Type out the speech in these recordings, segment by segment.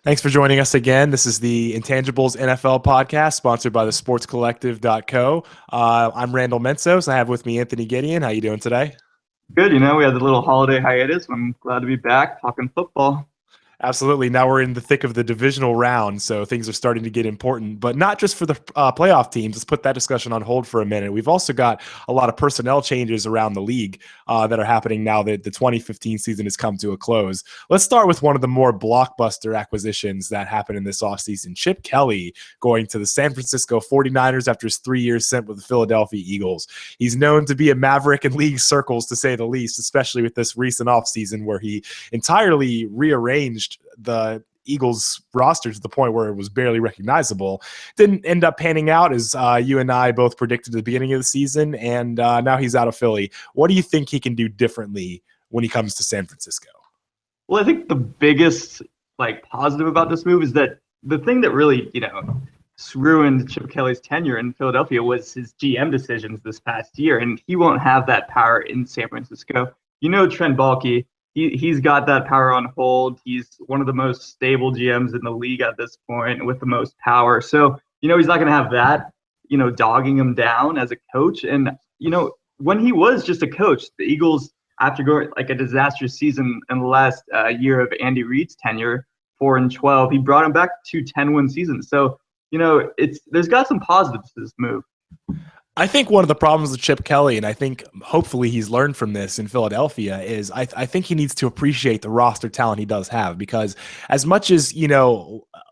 Thanks for joining us again. This is the Intangibles NFL podcast sponsored by the sportscollective.co. I'm Randall Mensos. I have with me Anthony Gideon. How you doing today? Good, we had a little holiday hiatus. I'm glad to be back talking football. Absolutely. Now we're in the thick of the divisional round, so things are starting to get important, but not just for the playoff teams. Let's put that discussion on hold for a minute. We've also got a lot of personnel changes around the league that are happening now that the 2015 season has come to a close. Let's start with one of the more blockbuster acquisitions that happened in this offseason. Chip Kelly going to the San Francisco 49ers after his 3 years sent with the Philadelphia Eagles. He's known to be a maverick in league circles, to say the least, especially with this recent offseason where he entirely rearranged the Eagles roster to the point where it was barely recognizable. Didn't end up panning out as you and I both predicted at the beginning of the season, and now he's out of Philly. What do you think he can do differently when he comes to San Francisco? Well, I think the biggest positive about this move is that the thing that really, ruined Chip Kelly's tenure in Philadelphia was his GM decisions this past year, and he won't have that power in San Francisco. Trent Baalke, he's got that power on hold. He's one of the most stable GMs in the league at this point with the most power. So, he's not going to have that, dogging him down as a coach. And, when he was just a coach, the Eagles, after going a disastrous season in the last year of Andy Reid's tenure, 4-12, he brought him back to 10-win seasons. So, there's got some positives to this move. I think one of the problems with Chip Kelly, and I think hopefully he's learned from this in Philadelphia, is I think he needs to appreciate the roster talent he does have, because as much as,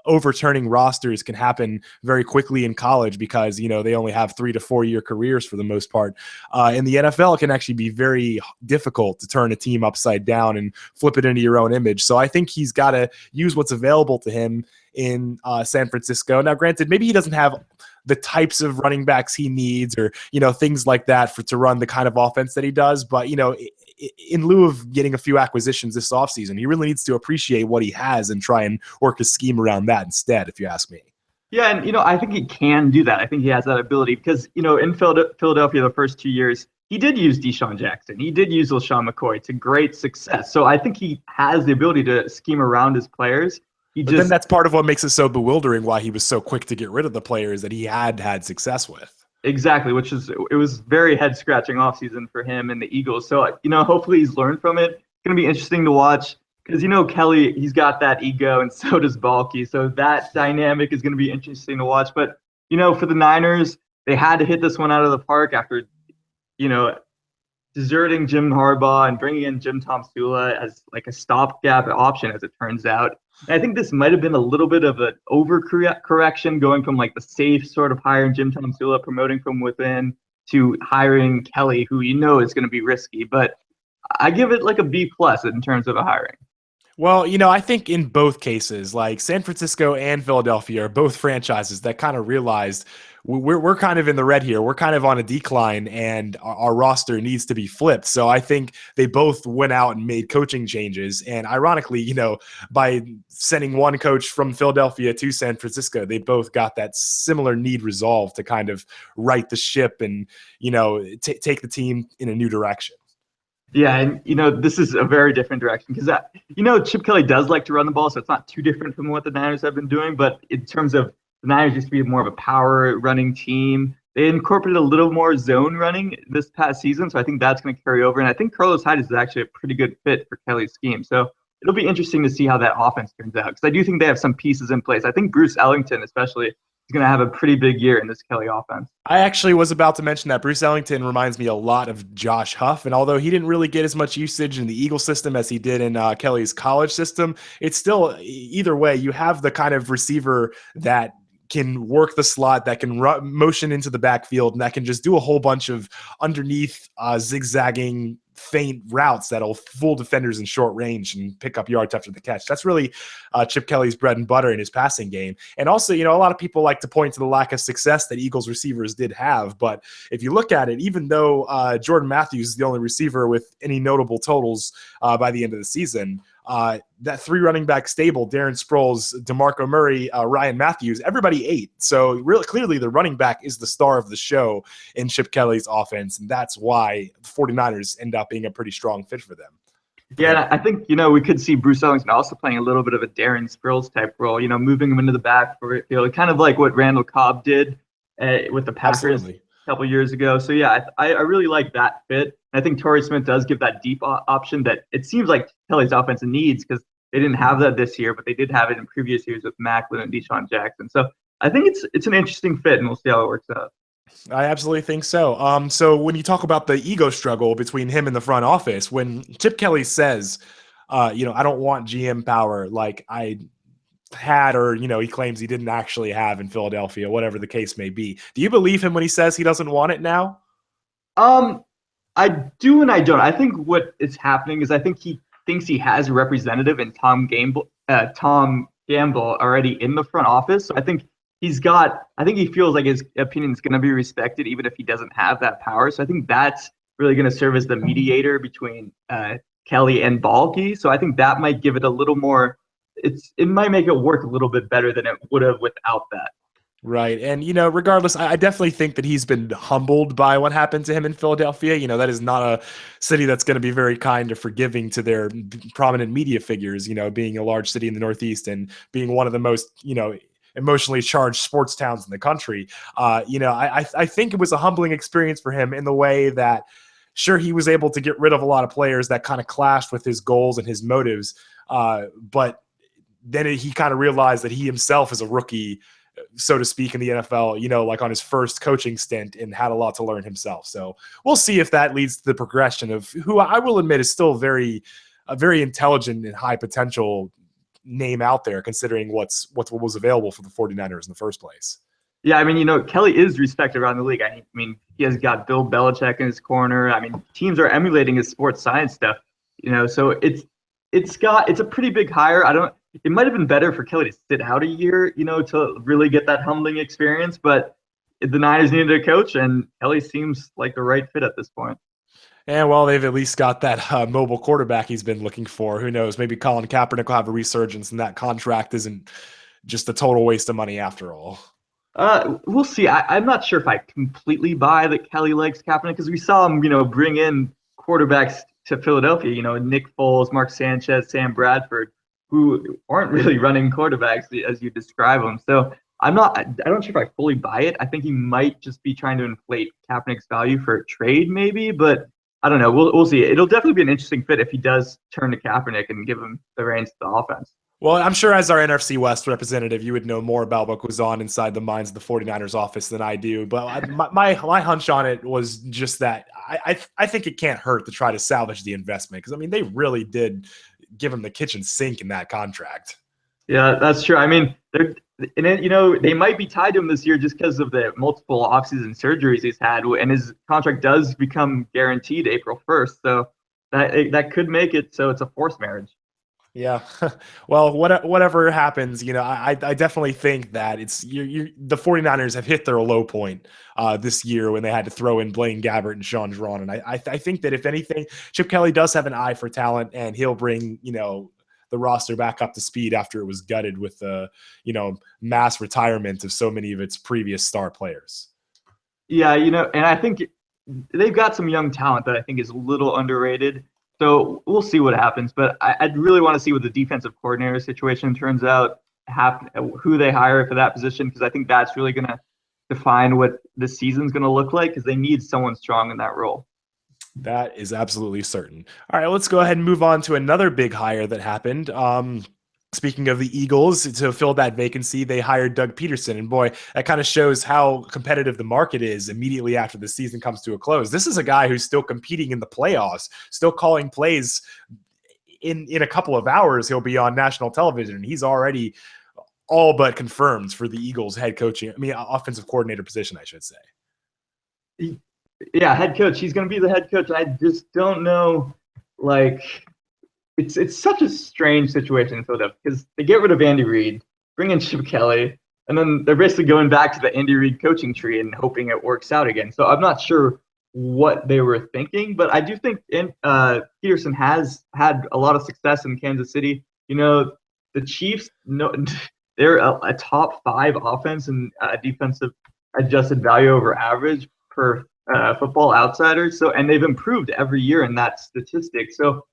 overturning rosters can happen very quickly in college because, they only have 3 to 4 year careers for the most part. In the NFL, it can actually be very difficult to turn a team upside down and flip it into your own image. So I think he's got to use what's available to him in San Francisco. Now, granted, maybe he doesn't have the types of running backs he needs or, things like that to run the kind of offense that he does. But, in lieu of getting a few acquisitions this offseason, he really needs to appreciate what he has and try and work his scheme around that instead, if you ask me. Yeah, and, I think he can do that. I think he has that ability because, in Philadelphia the first 2 years, he did use Deshaun Jackson. He did use LaShawn McCoy to great success. So I think he has the ability to scheme around his players. But then that's part of what makes it so bewildering why he was so quick to get rid of the players that he had success with. Exactly, it was very head-scratching offseason for him and the Eagles. So, hopefully he's learned from it. It's going to be interesting to watch because, Kelly, he's got that ego and so does Baalke. So that dynamic is going to be interesting to watch. But, for the Niners, they had to hit this one out of the park after, deserting Jim Harbaugh and bringing in Jim Tomsula as a stopgap option, as it turns out. And I think this might have been a little bit of an overcorrection going from the safe sort of hiring Jim Tomsula, promoting from within, to hiring Kelly, who is going to be risky. But I give it a B+ in terms of a hiring. Well, I think in both cases, San Francisco and Philadelphia are both franchises that kind of realized we're kind of in the red here. We're kind of on a decline and our roster needs to be flipped. So I think they both went out and made coaching changes. And ironically, by sending one coach from Philadelphia to San Francisco, they both got that similar need resolved to kind of right the ship and, take the team in a new direction. Yeah, and, this is a very different direction because, Chip Kelly does like to run the ball, so it's not too different from what the Niners have been doing. But in terms of the Niners used to be more of a power running team, they incorporated a little more zone running this past season, so I think that's going to carry over. And I think Carlos Hyde is actually a pretty good fit for Kelly's scheme. So it'll be interesting to see how that offense turns out because I do think they have some pieces in place. I think Bruce Ellington especially is going to have a pretty big year in this Kelly offense. I actually was about to mention that Bruce Ellington reminds me a lot of Josh Huff. And although he didn't really get as much usage in the Eagle system as he did in Kelly's college system, it's still, either way, you have the kind of receiver that can work the slot, that can motion into the backfield, and that can just do a whole bunch of underneath zigzagging feint routes that'll fool defenders in short range and pick up yards after the catch. That's really Chip Kelly's bread and butter in his passing game. And also, a lot of people like to point to the lack of success that Eagles receivers did have. But if you look at it, even though Jordan Matthews is the only receiver with any notable totals by the end of the season, that 3 running back stable, Darren Sproles, DeMarco Murray, Ryan Matthews, everybody ate. So really clearly the running back is the star of the show in Chip Kelly's offense. And that's why the 49ers end up being a pretty strong fit for them. Yeah, I think, we could see Bruce Ellington also playing a little bit of a Darren Sproles type role, moving him into the backfield, kind of like what Randall Cobb did with the Packers Absolutely. a couple years ago. So, yeah, I really like that fit. I think Torrey Smith does give that deep option that it seems like Kelly's offense needs because they didn't have that this year, but they did have it in previous years with Macklin and Deshaun Jackson. So I think it's an interesting fit, and we'll see how it works out. I absolutely think so. So when you talk about the ego struggle between him and the front office, when Chip Kelly says, I don't want GM power like I had, or, he claims he didn't actually have in Philadelphia, whatever the case may be. Do you believe him when he says he doesn't want it now? I do and I don't. I think what is happening is I think he thinks he has a representative in Tom Gamble already in the front office. So I think I think he feels like his opinion is going to be respected even if he doesn't have that power. So I think that's really going to serve as the mediator between Kelly and Balky. So I think that might give it a little more. It might make it work a little bit better than it would have without that. Right. And, regardless, I definitely think that he's been humbled by what happened to him in Philadelphia. That is not a city that's going to be very kind or forgiving to their prominent media figures, being a large city in the Northeast and being one of the most, emotionally charged sports towns in the country. I think it was a humbling experience for him in the way that, sure, he was able to get rid of a lot of players that kind of clashed with his goals and his motives. But then he kind of realized that he himself is a rookie, so to speak, in the NFL, like on his first coaching stint, and had a lot to learn himself. So we'll see if that leads to the progression of who I will admit is still a very intelligent and high potential name out there, considering what was available for the 49ers in the first place. Yeah, I mean, Kelly is respected around the league. I mean, he has got Bill Belichick in his corner. I mean, teams are emulating his sports science stuff, so it's a pretty big hire. It might have been better for Kelly to sit out a year, to really get that humbling experience, but the Niners needed a coach, and Kelly seems like the right fit at this point. And well, they've at least got that mobile quarterback he's been looking for. Who knows? Maybe Colin Kaepernick will have a resurgence, and that contract isn't just a total waste of money after all. We'll see. I'm not sure if I completely buy that Kelly likes Kaepernick because we saw him, bring in quarterbacks to Philadelphia. Nick Foles, Mark Sanchez, Sam Bradford, who aren't really running quarterbacks as you describe them. So I don't sure if I fully buy it. I think he might just be trying to inflate Kaepernick's value for a trade, maybe, but I don't know. We'll see. It'll definitely be an interesting fit if he does turn to Kaepernick and give him the reins to the offense. Well, I'm sure as our NFC West representative, you would know more about what goes on inside the minds of the 49ers office than I do. But my hunch on it was just that I think it can't hurt to try to salvage the investment because, I mean, they really did give him the kitchen sink in that contract. Yeah, that's true. I mean, they might be tied to him this year just because of the multiple offseason surgeries he's had, and his contract does become guaranteed April 1st. So that could make it so it's a forced marriage. Yeah. Well, whatever happens, I definitely think that the 49ers have hit their low point this year when they had to throw in Blaine Gabbert and Sean Drawn. And I think that if anything, Chip Kelly does have an eye for talent, and he'll bring, the roster back up to speed after it was gutted with the, mass retirement of so many of its previous star players. Yeah, and I think they've got some young talent that I think is a little underrated. So we'll see what happens, but I'd really want to see what the defensive coordinator situation turns out, who they hire for that position, because I think that's really going to define what the season's going to look like, because they need someone strong in that role. That is absolutely certain. All right, let's go ahead and move on to another big hire that happened. Speaking of the Eagles, to fill that vacancy, they hired Doug Peterson. And boy, that kind of shows how competitive the market is immediately after the season comes to a close. This is a guy who's still competing in the playoffs, still calling plays. In a couple of hours, he'll be on national television, and he's already all but confirmed for the Eagles head coaching. Offensive coordinator position, I should say. Yeah, head coach. He's going to be the head coach. I just don't know, It's such a strange situation in Philadelphia because they get rid of Andy Reid, bring in Chip Kelly, and then they're basically going back to the Andy Reid coaching tree and hoping it works out again. So I'm not sure what they were thinking, but I do think Peterson has had a lot of success in Kansas City. The Chiefs, they're a top 5 offense and defensive adjusted value over average per Football Outsiders. And they've improved every year in that statistic. So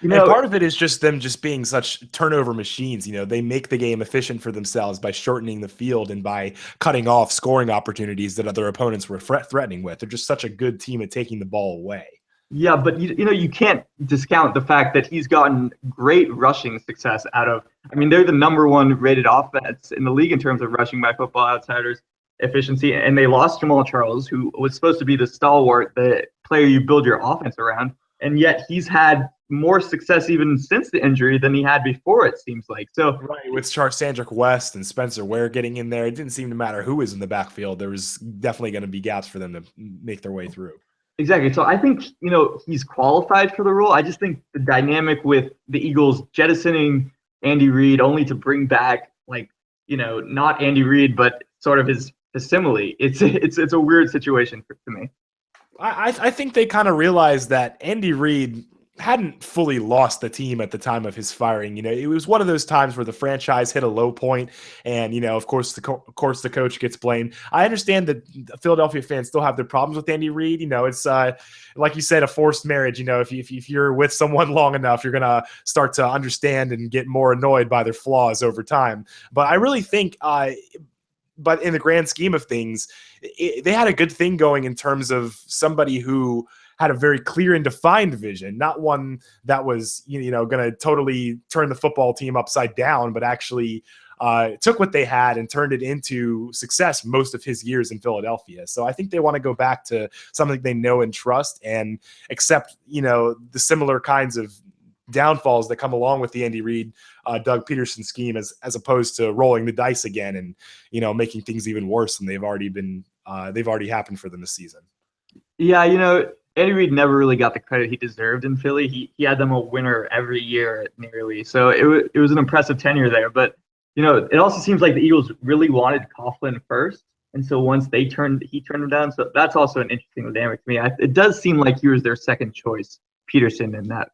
And part of it is just them just being such turnover machines. They make the game efficient for themselves by shortening the field and by cutting off scoring opportunities that other opponents were threatening with. They're just such a good team at taking the ball away. Yeah, but you can't discount the fact that he's gotten great rushing success out of. I mean, they're the number one rated offense in the league in terms of rushing by Football Outsiders efficiency, and they lost Jamal Charles, who was supposed to be the stalwart, the player you build your offense around, and yet he's had more success even since the injury than he had before, it seems like. So right, with Sandrick West and Spencer Ware getting in there, it didn't seem to matter who was in the backfield. There was definitely going to be gaps for them to make their way through. Exactly. So I think, he's qualified for the role. I just think the dynamic with the Eagles jettisoning Andy Reid only to bring back, not Andy Reid, but sort of his facsimile. It's a weird situation to me. I think they kind of realized that Andy Reid hadn't fully lost the team at the time of his firing. It was one of those times where the franchise hit a low point, and of course the coach gets blamed. I understand that Philadelphia fans still have their problems with Andy Reid. It's like you said, a forced marriage. If you're with someone long enough, you're gonna start to understand and get more annoyed by their flaws over time. But I really think but in the grand scheme of things, they had a good thing going in terms of somebody who had a very clear and defined vision, not one that was, going to totally turn the football team upside down, but actually took what they had and turned it into success most of his years in Philadelphia. So I think they want to go back to something they know and trust and accept, the similar kinds of downfalls that come along with the Andy Reid, Doug Peterson scheme as opposed to rolling the dice again and, making things even worse than they've already happened for them this season. Yeah, Andy Reid never really got the credit he deserved in Philly. He had them a winner every year nearly. So it was an impressive tenure there. But, it also seems like the Eagles really wanted Coughlin first. And so once he turned him down. So that's also an interesting dynamic to me. It does seem like he was their second choice, Peterson, and that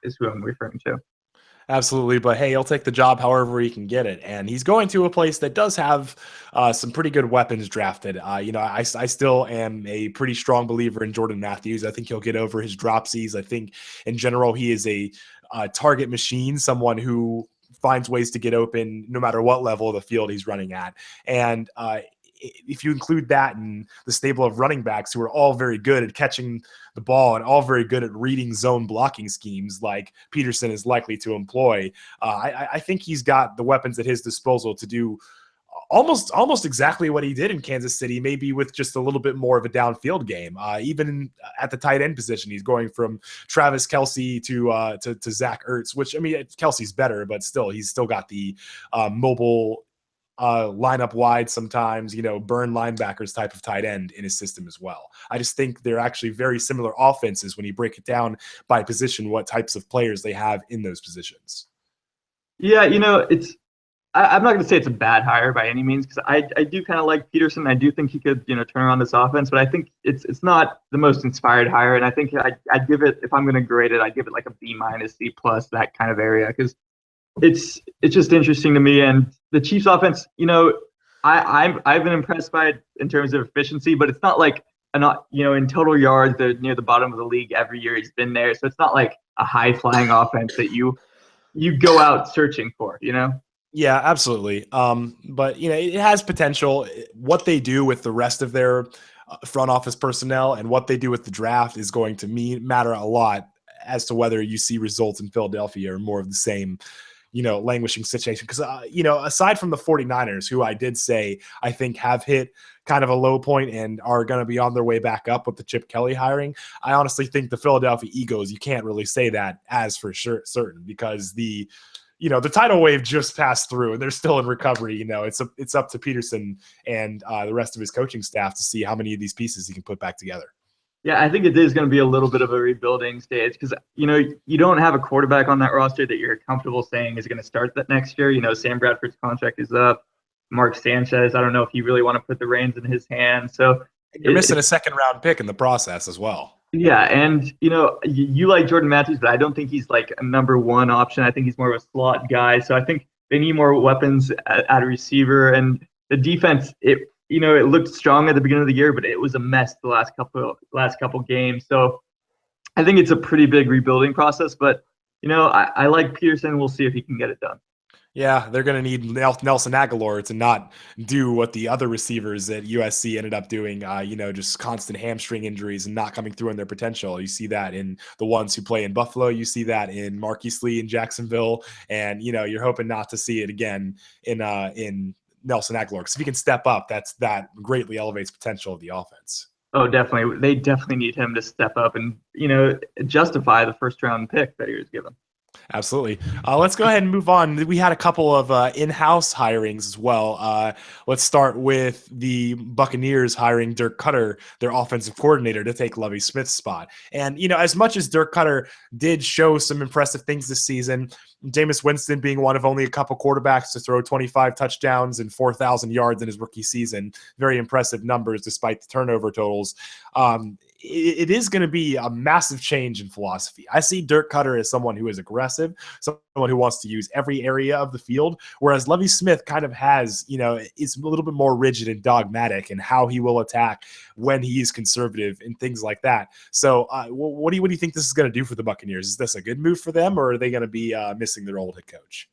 is who I'm referring to. Absolutely. But hey, he'll take the job however he can get it. And he's going to a place that does have some pretty good weapons drafted. I still am a pretty strong believer in Jordan Matthews. I think he'll get over his dropsies. I think in general, he is a target machine, someone who finds ways to get open no matter what level of the field he's running at. And if you include that in the stable of running backs who are all very good at catching the ball and all very good at reading zone blocking schemes like Peterson is likely to employ, I think he's got the weapons at his disposal to do almost exactly what he did in Kansas City, maybe with just a little bit more of a downfield game. Even at the tight end position, he's going from Travis Kelce to Zach Ertz, which, I mean, Kelsey's better, but still, he's still got the mobile line up wide sometimes, burn linebackers type of tight end in his system as well. I just think they're actually very similar offenses when you break it down by position, what types of players they have in those positions. Yeah, I'm not going to say it's a bad hire by any means, because I do kind of like Peterson. I do think he could, turn around this offense, but I think it's not the most inspired hire. And I think I'd give it, if I'm going to grade it, I'd give it like a B-, C+, that kind of area, because it's just interesting to me. And the Chiefs offense, I've been impressed by it in terms of efficiency, but it's not like in total yards, they're near the bottom of the league every year he's been there. So it's not like a high flying offense that you go out searching for, Yeah, absolutely. But it has potential. What they do with the rest of their front office personnel and what they do with the draft is going to matter a lot as to whether you see results in Philadelphia or more of the same, languishing situation. Because, aside from the 49ers, who I did say I think have hit kind of a low point and are going to be on their way back up with the Chip Kelly hiring, I honestly think the Philadelphia Eagles, you can't really say that as for sure certain, because the tidal wave just passed through and they're still in recovery. It's up to Peterson and the rest of his coaching staff to see how many of these pieces he can put back together. Yeah, I think it is going to be a little bit of a rebuilding stage, because, you don't have a quarterback on that roster that you're comfortable saying is going to start that next year. Sam Bradford's contract is up. Mark Sanchez, I don't know if you really want to put the reins in his hands. So you're missing a second-round pick in the process as well. Yeah, and, you like Jordan Matthews, but I don't think he's like a number one option. I think he's more of a slot guy. So I think they need more weapons at a receiver. And the defense, it looked strong at the beginning of the year, but it was a mess the last couple games. So I think it's a pretty big rebuilding process, but I like Peterson. We'll see if he can get it done. Yeah, they're going to need Nelson Aguilar to not do what the other receivers at USC ended up doing, just constant hamstring injuries and not coming through on their potential. You see that in the ones who play in Buffalo. You see that in Marquise Lee in Jacksonville. And, you're hoping not to see it again in Nelson Aguilar. Because if he can step up, that greatly elevates potential of the offense. Oh, definitely. They definitely need him to step up and, justify the first round pick that he was given. Absolutely. Let's go ahead and move on. We had a couple of in-house hirings as well. Let's start with the Buccaneers hiring Dirk Cutter, their offensive coordinator, to take Lovie Smith's spot. And, as much as Dirk Cutter did show some impressive things this season, Jameis Winston being one of only a couple quarterbacks to throw 25 touchdowns and 4,000 yards in his rookie season, very impressive numbers despite the turnover totals. It is going to be a massive change in philosophy. I see Dirk Cutter as someone who is aggressive, someone who wants to use every area of the field, whereas Lovie Smith kind of has, is a little bit more rigid and dogmatic in how he will attack when he is conservative and things like that. So what do you think this is going to do for the Buccaneers? Is this a good move for them, or are they going to be missing their old head coach?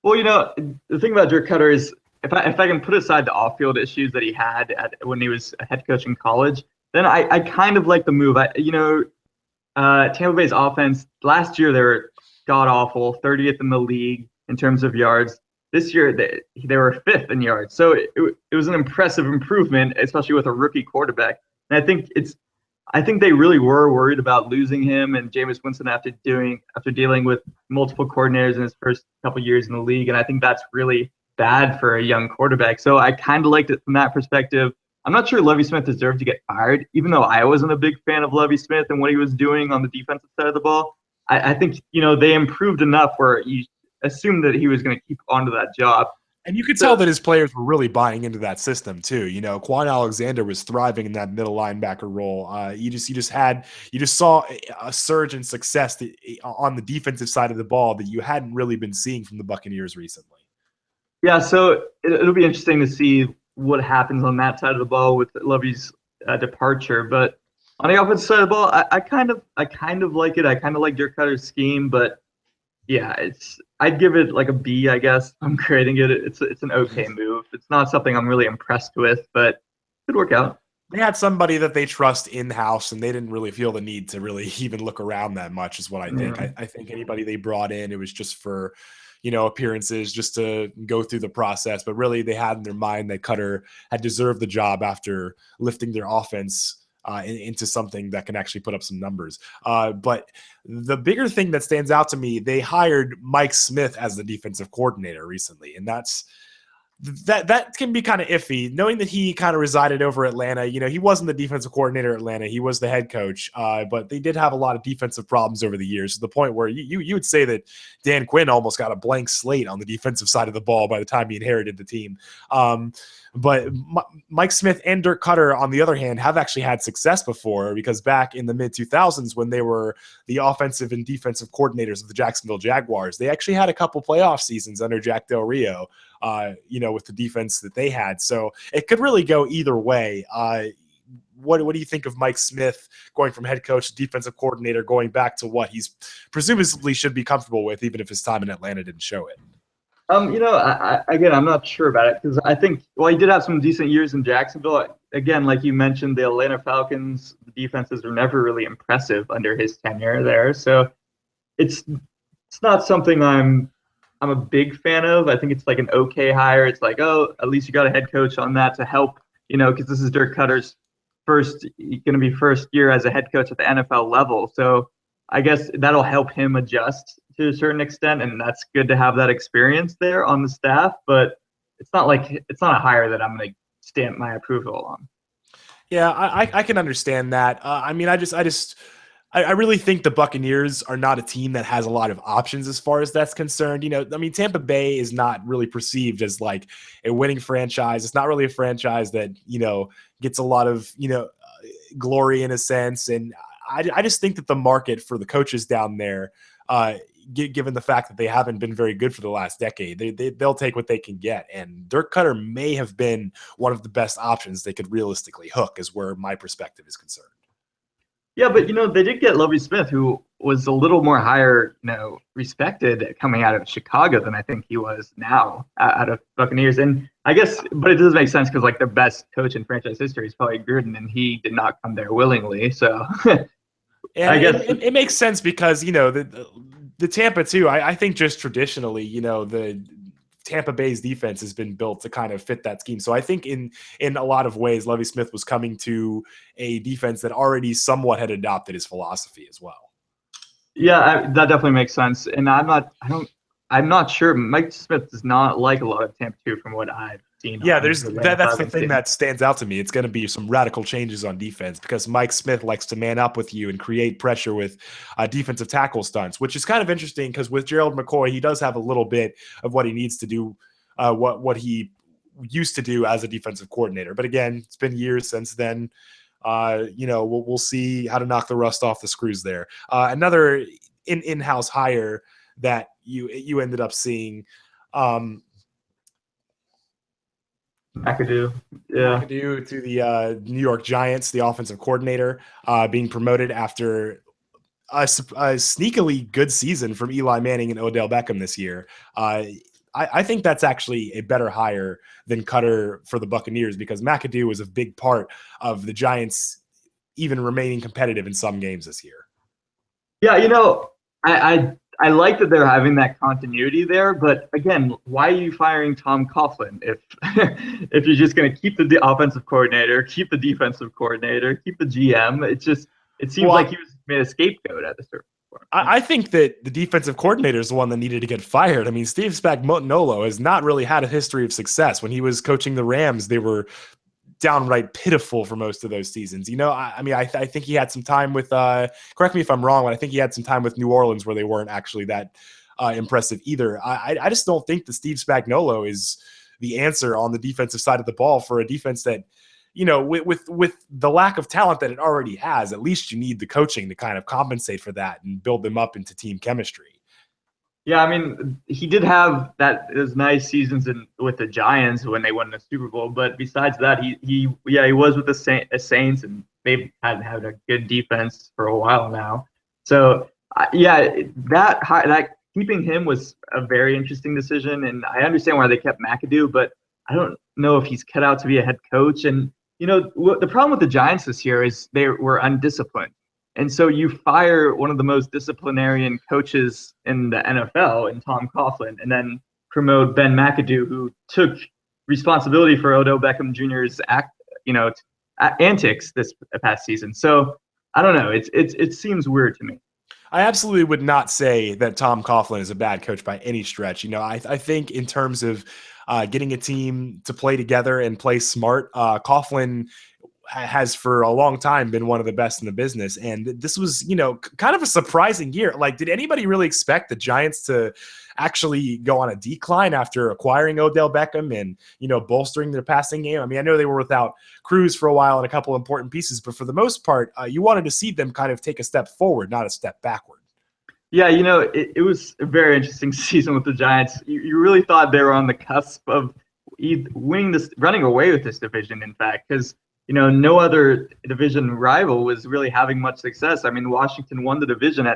Well, the thing about Dirk Cutter is if I can put aside the off-field issues that he had when he was a head coach in college, then I kind of like the move. Tampa Bay's offense, last year they were god-awful, 30th in the league in terms of yards. This year they were 5th in yards. So it was an impressive improvement, especially with a rookie quarterback. And I think they really were worried about losing him and Jameis Winston after dealing with multiple coordinators in his first couple years in the league. And I think that's really bad for a young quarterback. So I kind of liked it from that perspective. I'm not sure Lovie Smith deserved to get fired, even though I wasn't a big fan of Lovie Smith and what he was doing on the defensive side of the ball. I think, they improved enough where you assumed that he was going to keep onto that job. And you could tell that his players were really buying into that system too. Quan Alexander was thriving in that middle linebacker role. You just saw a surge in success on the defensive side of the ball that you hadn't really been seeing from the Buccaneers recently. Yeah, so it'll be interesting to see what happens on that side of the ball with Lovie's departure. But on the offensive side of the ball, I kind of like it. I kind of like Dirk Cutter's scheme, but yeah, I'd give it like a B, I guess. I'm grading it. It's an okay move. It's not something I'm really impressed with, but it could work out. They had somebody that they trust in-house, and they didn't really feel the need to really even look around that much is what I think. I think anybody they brought in, it was just for appearances, just to go through the process. But really, they had in their mind that Cutter had deserved the job after lifting their offense into something that can actually put up some numbers. But the bigger thing that stands out to me, they hired Mike Smith as the defensive coordinator recently, and that can be kind of iffy, knowing that he kind of resided over Atlanta. He wasn't the defensive coordinator at Atlanta. He was the head coach, but they did have a lot of defensive problems over the years, to the point where you would say that Dan Quinn almost got a blank slate on the defensive side of the ball by the time he inherited the team. But Mike Smith and Dirk Cutter, on the other hand, have actually had success before, because back in the mid-2000s, when they were the offensive and defensive coordinators of the Jacksonville Jaguars, they actually had a couple playoff seasons under Jack Del Rio, with the defense that they had. So it could really go either way. What do you think of Mike Smith going from head coach to defensive coordinator, going back to what he's presumably should be comfortable with, even if his time in Atlanta didn't show it? Again, I'm not sure about it, because I think, he did have some decent years in Jacksonville. Again, like you mentioned, the Atlanta Falcons, the defenses were never really impressive under his tenure there. So it's not something I'm a big fan of. I think it's like an okay hire. It's like, at least you got a head coach on that to help, because this is Dirk Cutter's first year as a head coach at the NFL level. So I guess that'll help him adjust to a certain extent, and that's good to have that experience there on the staff. But it's not a hire that I'm going to stamp my approval on. Yeah, I can understand that. I really think the Buccaneers are not a team that has a lot of options as far as that's concerned. Tampa Bay is not really perceived as like a winning franchise. It's not really a franchise that, gets a lot of, glory in a sense. And I just think that the market for the coaches down there, given the fact that they haven't been very good for the last decade, they'll take what they can get. And Dirk Cutter may have been one of the best options they could realistically hook, is where my perspective is concerned. Yeah, but they did get Lovie Smith, who was a little more higher, respected coming out of Chicago than I think he was now out of Buccaneers. And I guess, but it does make sense because like their best coach in franchise history is probably Gruden, and he did not come there willingly. So And I guess it makes sense because, the Tampa too, I think just traditionally, the Tampa Bay's defense has been built to kind of fit that scheme. So I think in a lot of ways, Lovie Smith was coming to a defense that already somewhat had adopted his philosophy as well. yeah, that definitely makes sense. And I'm not sure. Mike Smith does not like a lot of Tampa 2 from what I've seen. Yeah, that's the thing that stands out to me. It's going to be some radical changes on defense because Mike Smith likes to man up with you and create pressure with defensive tackle stunts, which is kind of interesting because with Gerald McCoy, he does have a little bit of what he needs to do, what he used to do as a defensive coordinator. But again, it's been years since then. We'll see how to knock the rust off the screws there. Another in-house hire that you ended up seeing. McAdoo, yeah. McAdoo to the New York Giants, the offensive coordinator, being promoted after a sneakily good season from Eli Manning and Odell Beckham this year. I think that's actually a better hire than Cutter for the Buccaneers because McAdoo was a big part of the Giants even remaining competitive in some games this year. Yeah, I like that they're having that continuity there, but again, why are you firing Tom Coughlin if if you're just going to keep the offensive coordinator, keep the defensive coordinator, keep the GM? It seems like he was made a scapegoat at the certain point. I think that the defensive coordinator is the one that needed to get fired. I mean, Steve Spagnuolo has not really had a history of success. When he was coaching the Rams, they were downright pitiful for most of those seasons. I think he had some time with, correct me if I'm wrong, but I think he had some time with New Orleans where they weren't actually that impressive either. I just don't think that Steve Spagnuolo is the answer on the defensive side of the ball for a defense that, with the lack of talent that it already has, at least you need the coaching to kind of compensate for that and build them up into team chemistry. Yeah, I mean, he did have those nice seasons with the Giants when they won the Super Bowl. But besides that, he was with the Saints, and they've had a good defense for a while now. So that keeping him was a very interesting decision, and I understand why they kept McAdoo, but I don't know if he's cut out to be a head coach. And the problem with the Giants this year is they were undisciplined. And so you fire one of the most disciplinarian coaches in the NFL in Tom Coughlin, and then promote Ben McAdoo, who took responsibility for Odell Beckham Jr.'s antics this past season. So I don't know. It seems weird to me. I absolutely would not say that Tom Coughlin is a bad coach by any stretch. I think in terms of getting a team to play together and play smart, Coughlin has for a long time been one of the best in the business. And this was, kind of a surprising year. Like, did anybody really expect the Giants to actually go on a decline after acquiring Odell Beckham and, bolstering their passing game? I mean, I know they were without Cruz for a while and a couple important pieces, but for the most part, you wanted to see them kind of take a step forward, not a step backward. Yeah, it was a very interesting season with the Giants. You really thought they were on the cusp of winning this, running away with this division, in fact, because no other division rival was really having much success. I mean, Washington won the division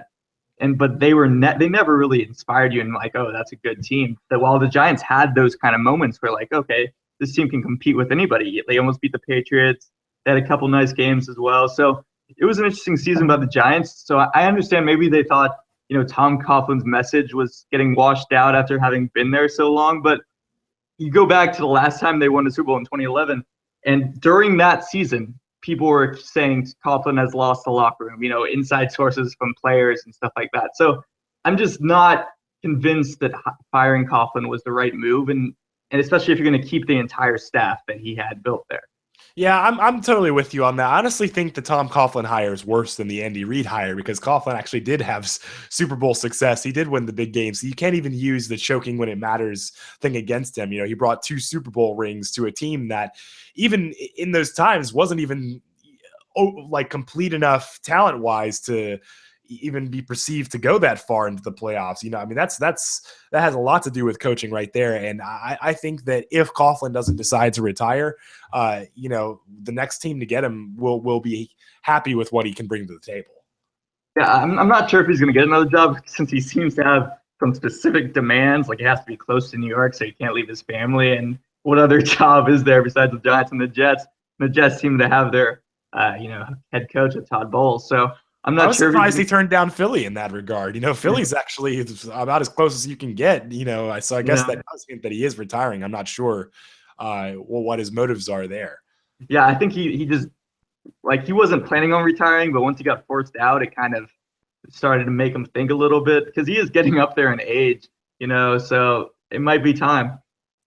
but they never really inspired you and like, oh, that's a good team. That while the Giants had those kind of moments where like, okay, this team can compete with anybody. They almost beat the Patriots. They had a couple nice games as well. So it was an interesting season by the Giants. So I understand maybe they thought, Tom Coughlin's message was getting washed out after having been there so long. But you go back to the last time they won the Super Bowl in 2011. And during that season, people were saying Coughlin has lost the locker room, inside sources from players and stuff like that. So I'm just not convinced that firing Coughlin was the right move, and especially if you're going to keep the entire staff that he had built there. Yeah, I'm totally with you on that. I honestly think the Tom Coughlin hire is worse than the Andy Reid hire because Coughlin actually did have Super Bowl success. He did win the big games. So you can't even use the choking when it matters thing against him. He brought 2 Super Bowl rings to a team that even in those times wasn't even complete enough talent-wise to even be perceived to go that far into the playoffs. I mean, that has a lot to do with coaching right there. And I think that if Coughlin doesn't decide to retire, the next team to get him will be happy with what he can bring to the table. Yeah, I'm not sure if he's going to get another job since he seems to have some specific demands, like he has to be close to New York, so he can't leave his family. And what other job is there besides the Giants and the Jets? The Jets seem to have their, head coach at Todd Bowles. So I'm not sure. I was surprised he turned down Philly in that regard. Philly's actually about as close as you can get. So I guess that does hint that he is retiring. I'm not sure what his motives are there. Yeah, I think he just he wasn't planning on retiring, but once he got forced out, it kind of started to make him think a little bit because he is getting up there in age, so it might be time.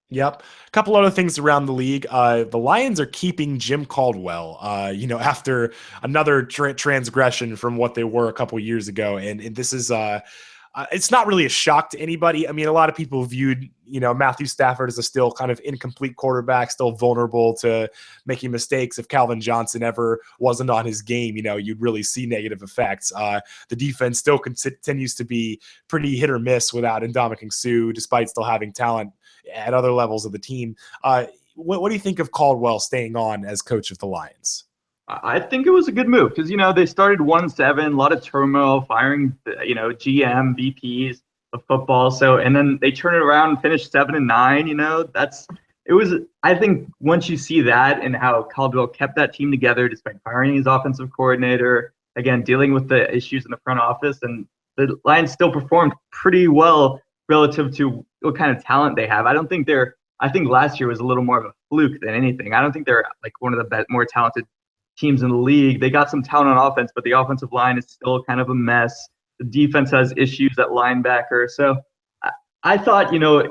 Yep. A couple other things around the league. The Lions are keeping Jim Caldwell, after another transgression from what they were a couple years ago. And this is it's not really a shock to anybody. I mean, a lot of people viewed, Matthew Stafford as a still kind of incomplete quarterback, still vulnerable to making mistakes. If Calvin Johnson ever wasn't on his game, you'd really see negative effects. The defense still continues to be pretty hit or miss without Ndamukong Suh, despite still having talent at other levels of the team. What do you think of Caldwell staying on as coach of the Lions? I think it was a good move because, they started 1-7, a lot of turmoil, firing, GM, VPs of football. So, and then they turned it around and finished 7-9. I think once you see that and how Caldwell kept that team together despite firing his offensive coordinator, again, dealing with the issues in the front office, and the Lions still performed pretty well relative to what kind of talent they have. I think last year was a little more of a fluke than anything. I don't think they're one of the more talented teams in the league. They got some talent on offense, but the offensive line is still kind of a mess. The defense has issues at linebacker. So I thought,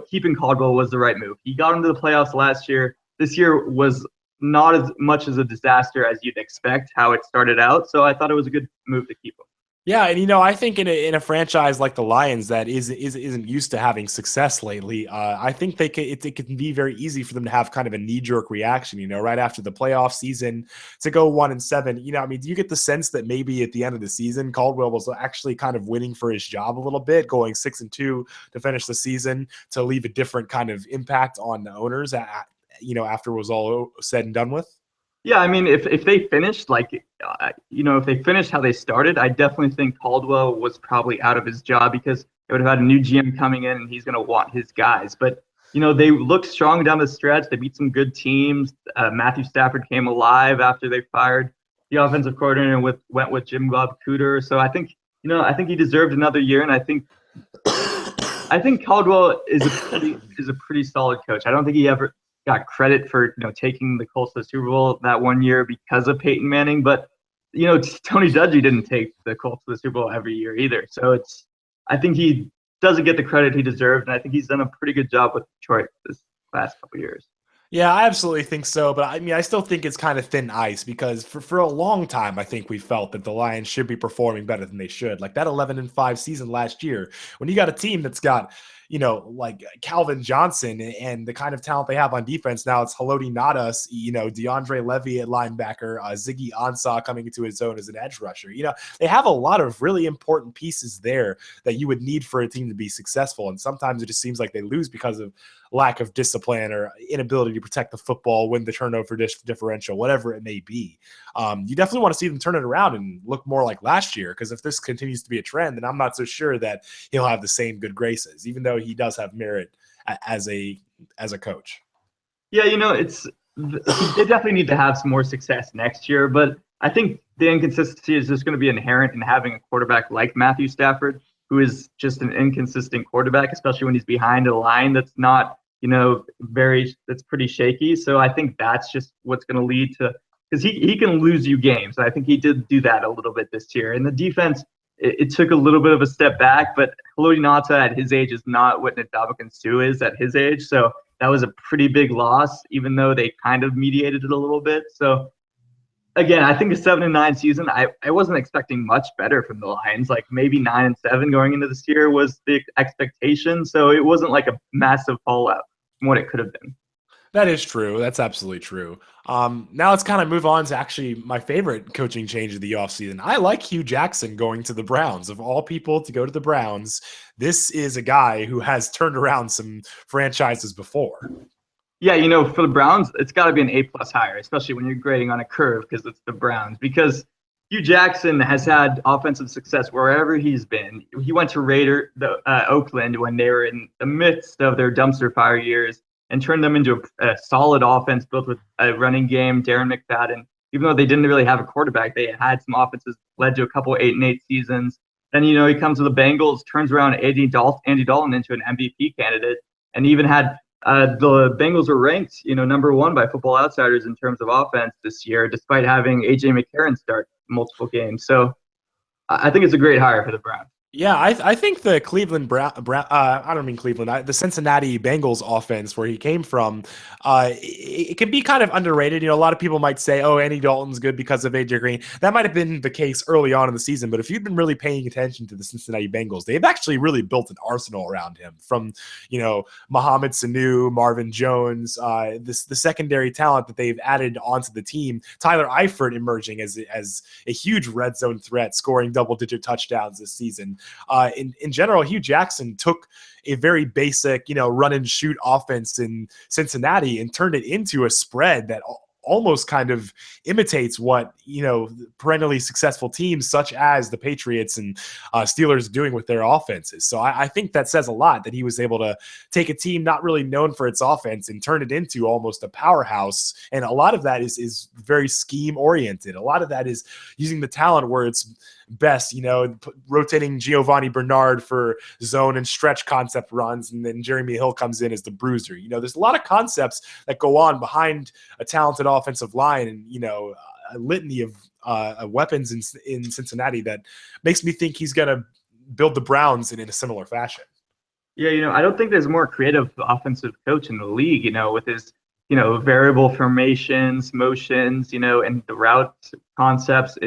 keeping Caldwell was the right move. He got into the playoffs last year. This year was not as much as a disaster as you'd expect how it started out. So I thought it was a good move to keep him. Yeah, and I think in a franchise like the Lions that isn't used to having success lately, I think it can be very easy for them to have kind of a knee-jerk reaction, right after the playoff season to go 1-7. I mean, do you get the sense that maybe at the end of the season, Caldwell was actually kind of winning for his job a little bit, going 6-2 to finish the season to leave a different kind of impact on the owners, after it was all said and done with? Yeah, I mean, if they finished if they finished how they started, I definitely think Caldwell was probably out of his job because they would have had a new GM coming in and he's going to want his guys. But, they looked strong down the stretch. They beat some good teams. Matthew Stafford came alive after they fired the offensive coordinator and went with Jim Bob Cooter. So I think he deserved another year. And I think Caldwell is a pretty solid coach. I don't think he ever got credit for taking the Colts to the Super Bowl that one year because of Peyton Manning, but Tony Dungy didn't take the Colts to the Super Bowl every year either. So I think he doesn't get the credit he deserved, and I think he's done a pretty good job with Detroit this last couple of years. Yeah, I absolutely think so. But I mean, I still think it's kind of thin ice because for a long time, I think we felt that the Lions should be performing better than they should. Like that 11-5 season last year, when you got a team that's got, like Calvin Johnson and the kind of talent they have on defense. Now it's Haloti Nadas, DeAndre Levy at linebacker, Ziggy Ansah coming into his own as an edge rusher. They have a lot of really important pieces there that you would need for a team to be successful. And sometimes it just seems like they lose because of lack of discipline or inability to protect the football, win the turnover differential, whatever it may be. You definitely want to see them turn it around and look more like last year, because if this continues to be a trend, then I'm not so sure that he'll have the same good graces, even though he does have merit as a coach. Yeah, they definitely need to have some more success next year, but I think the inconsistency is just going to be inherent in having a quarterback like Matthew Stafford, who is just an inconsistent quarterback, especially when he's behind a line that's not, that's pretty shaky. So I think that's just what's going to lead to, because he can lose you games. And I think he did do that a little bit this year. And the defense, it took a little bit of a step back, but Haloti Ngata at his age is not what Ndamukong Suh is at his age. So that was a pretty big loss, even though they kind of mediated it a little bit. So again, I think a 7-9 season, I wasn't expecting much better from the Lions. Like maybe 9-7 going into this year was the expectation. So it wasn't like a massive fallout from what it could have been. That is true. That's absolutely true. Now let's kind of move on to actually my favorite coaching change of the offseason. I like Hugh Jackson going to the Browns. Of all people to go to the Browns, this is a guy who has turned around some franchises before. Yeah, for the Browns, it's got to be an A+ hire, especially when you're grading on a curve because it's the Browns. Because Hugh Jackson has had offensive success wherever he's been. He went to Oakland when they were in the midst of their dumpster fire years and turned them into a solid offense built with a running game, Darren McFadden. Even though they didn't really have a quarterback, they had some offenses led to a couple 8-8 seasons. Then, he comes to the Bengals, turns around Andy Dalton into an MVP candidate, and even had the Bengals were ranked, number 1 by Football Outsiders in terms of offense this year, despite having A.J. McCarron start multiple games. So I think it's a great hire for the Browns. Yeah, I think the I don't mean Cleveland, the Cincinnati Bengals offense where he came from, it can be kind of underrated. A lot of people might say, oh, Andy Dalton's good because of AJ Green. That might have been the case early on in the season, but if you've been really paying attention to the Cincinnati Bengals, they've actually really built an arsenal around him from, Mohamed Sanu, Marvin Jones, the secondary talent that they've added onto the team. Tyler Eifert emerging as a huge red zone threat, scoring double-digit touchdowns this season. In general, Hugh Jackson took a very basic, run and shoot offense in Cincinnati and turned it into a spread that almost kind of imitates what, perennially successful teams such as the Patriots and Steelers doing with their offenses. So I think that says a lot that he was able to take a team not really known for its offense and turn it into almost a powerhouse. And a lot of that is very scheme oriented. A lot of that is using the talent where it's best, rotating Giovanni Bernard for zone and stretch concept runs, and then Jeremy Hill comes in as the bruiser. There's a lot of concepts that go on behind a talented offensive line, and a litany of weapons in Cincinnati that makes me think he's going to build the Browns in a similar fashion. Yeah, I don't think there's a more creative offensive coach in the league, with his variable formations, motions, and the route concepts.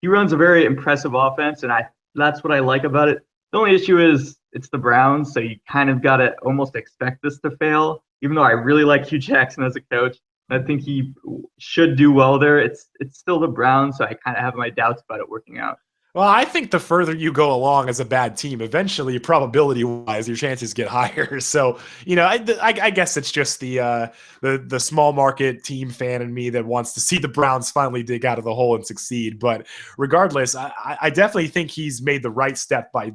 He runs a very impressive offense, and that's what I like about it. The only issue is it's the Browns, so you kind of got to almost expect this to fail, even though I really like Hugh Jackson as a coach. I think he should do well there. It's still the Browns, so I kind of have my doubts about it working out. Well, I think the further you go along as a bad team, eventually, probability-wise, your chances get higher. So, I guess it's just the small market team fan in me that wants to see the Browns finally dig out of the hole and succeed. But regardless, I definitely think he's made the right step by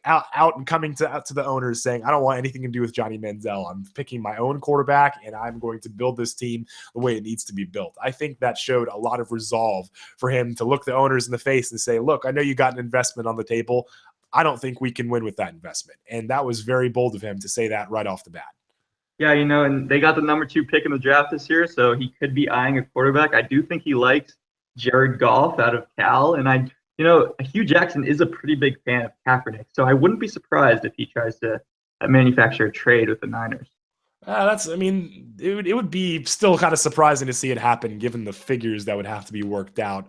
out and coming to the owners saying, I don't want anything to do with Johnny Manziel. I'm picking my own quarterback, and I'm going to build this team the way it needs to be built. I think that showed a lot of resolve for him to look the owners in the face and say, look, I know you got an investment on the table. I don't think we can win with that investment. And that was very bold of him to say that right off the bat. Yeah, and they got the number 2 pick in the draft this year, so he could be eyeing a quarterback. I do think he likes Jared Goff out of Cal, and Hugh Jackson is a pretty big fan of Kaepernick, so I wouldn't be surprised if he tries to manufacture a trade with the Niners. It would be still kind of surprising to see it happen given the figures that would have to be worked out.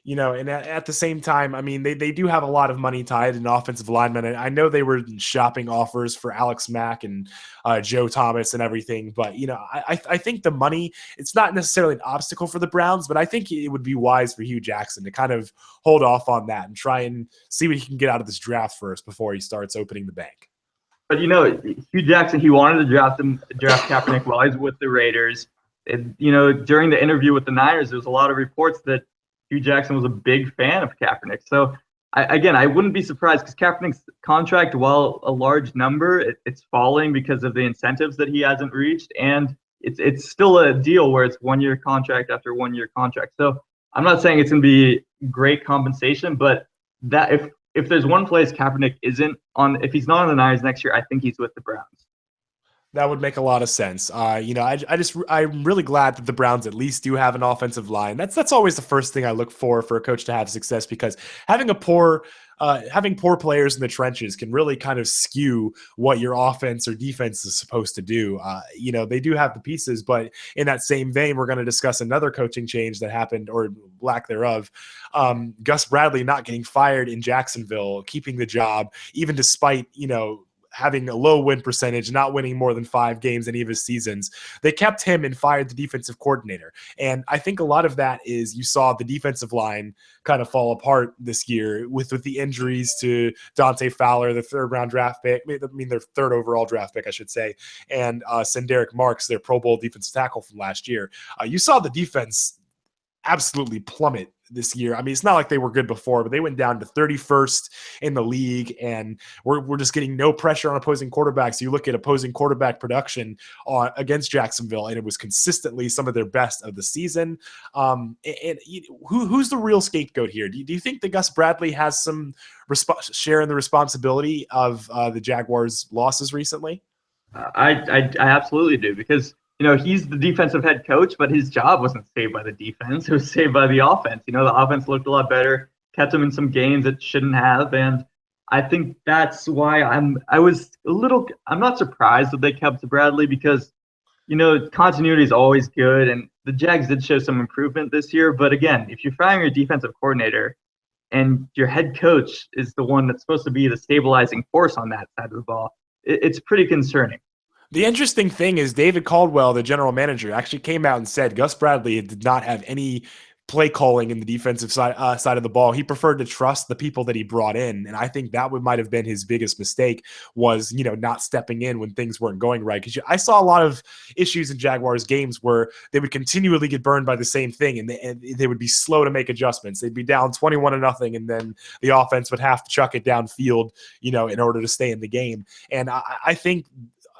And at the same time, they do have a lot of money tied in offensive linemen. I know they were shopping offers for Alex Mack and Joe Thomas and everything, but I think the money, it's not necessarily an obstacle for the Browns, but I think it would be wise for Hugh Jackson to kind of hold off on that and try and see what he can get out of this draft first before he starts opening the bank. But Hugh Jackson, he wanted to draft Kaepernick while he's with the Raiders. And, during the interview with the Niners, there was a lot of reports that Hugh Jackson was a big fan of Kaepernick. So, I wouldn't be surprised because Kaepernick's contract, while a large number, it's falling because of the incentives that he hasn't reached. And it's still a deal where it's 1-year contract after 1-year contract. So I'm not saying it's going to be great compensation, but that if there's one place Kaepernick isn't on, if he's not on the Niners next year, I think he's with the Browns. That would make a lot of sense. I'm really glad that the Browns at least do have an offensive line. That's always the first thing I look for a coach to have success, because having poor players in the trenches can really kind of skew what your offense or defense is supposed to do. They do have the pieces, but in that same vein, we're going to discuss another coaching change that happened, or lack thereof. Gus Bradley not getting fired in Jacksonville, keeping the job, even despite, having a low win percentage, not winning more than 5 games any of his seasons. They kept him and fired the defensive coordinator. And I think a lot of that is you saw the defensive line kind of fall apart this year with the injuries to Dante Fowler, the 3rd round draft pick, their 3rd overall draft pick, I should say, and Senderick Marks, their Pro Bowl defensive tackle from last year. You saw the defense absolutely plummet this year. I mean, it's not like they were good before, but they went down to 31st in the league, and we're just getting no pressure on opposing quarterbacks. You look at opposing quarterback production against Jacksonville, and it was consistently some of their best of the season. Who's the real scapegoat here? Do you think that Gus Bradley has some share in the responsibility of the Jaguars' losses recently? I absolutely do, because he's the defensive head coach, but his job wasn't saved by the defense. It was saved by the offense. The offense looked a lot better, kept him in some games it shouldn't have. And I think that's why I'm not surprised that they kept Bradley, because, continuity is always good. And the Jags did show some improvement this year. But again, if you're firing your defensive coordinator and your head coach is the one that's supposed to be the stabilizing force on that side of the ball, it's pretty concerning. The interesting thing is David Caldwell, the general manager, actually came out and said Gus Bradley did not have any play calling in the defensive side of the ball. He preferred to trust the people that he brought in. And I think that might have been his biggest mistake was, not stepping in when things weren't going right. Because I saw a lot of issues in Jaguars games where they would continually get burned by the same thing, and they would be slow to make adjustments. They'd be down 21-0, and then the offense would have to chuck it downfield, in order to stay in the game. And I think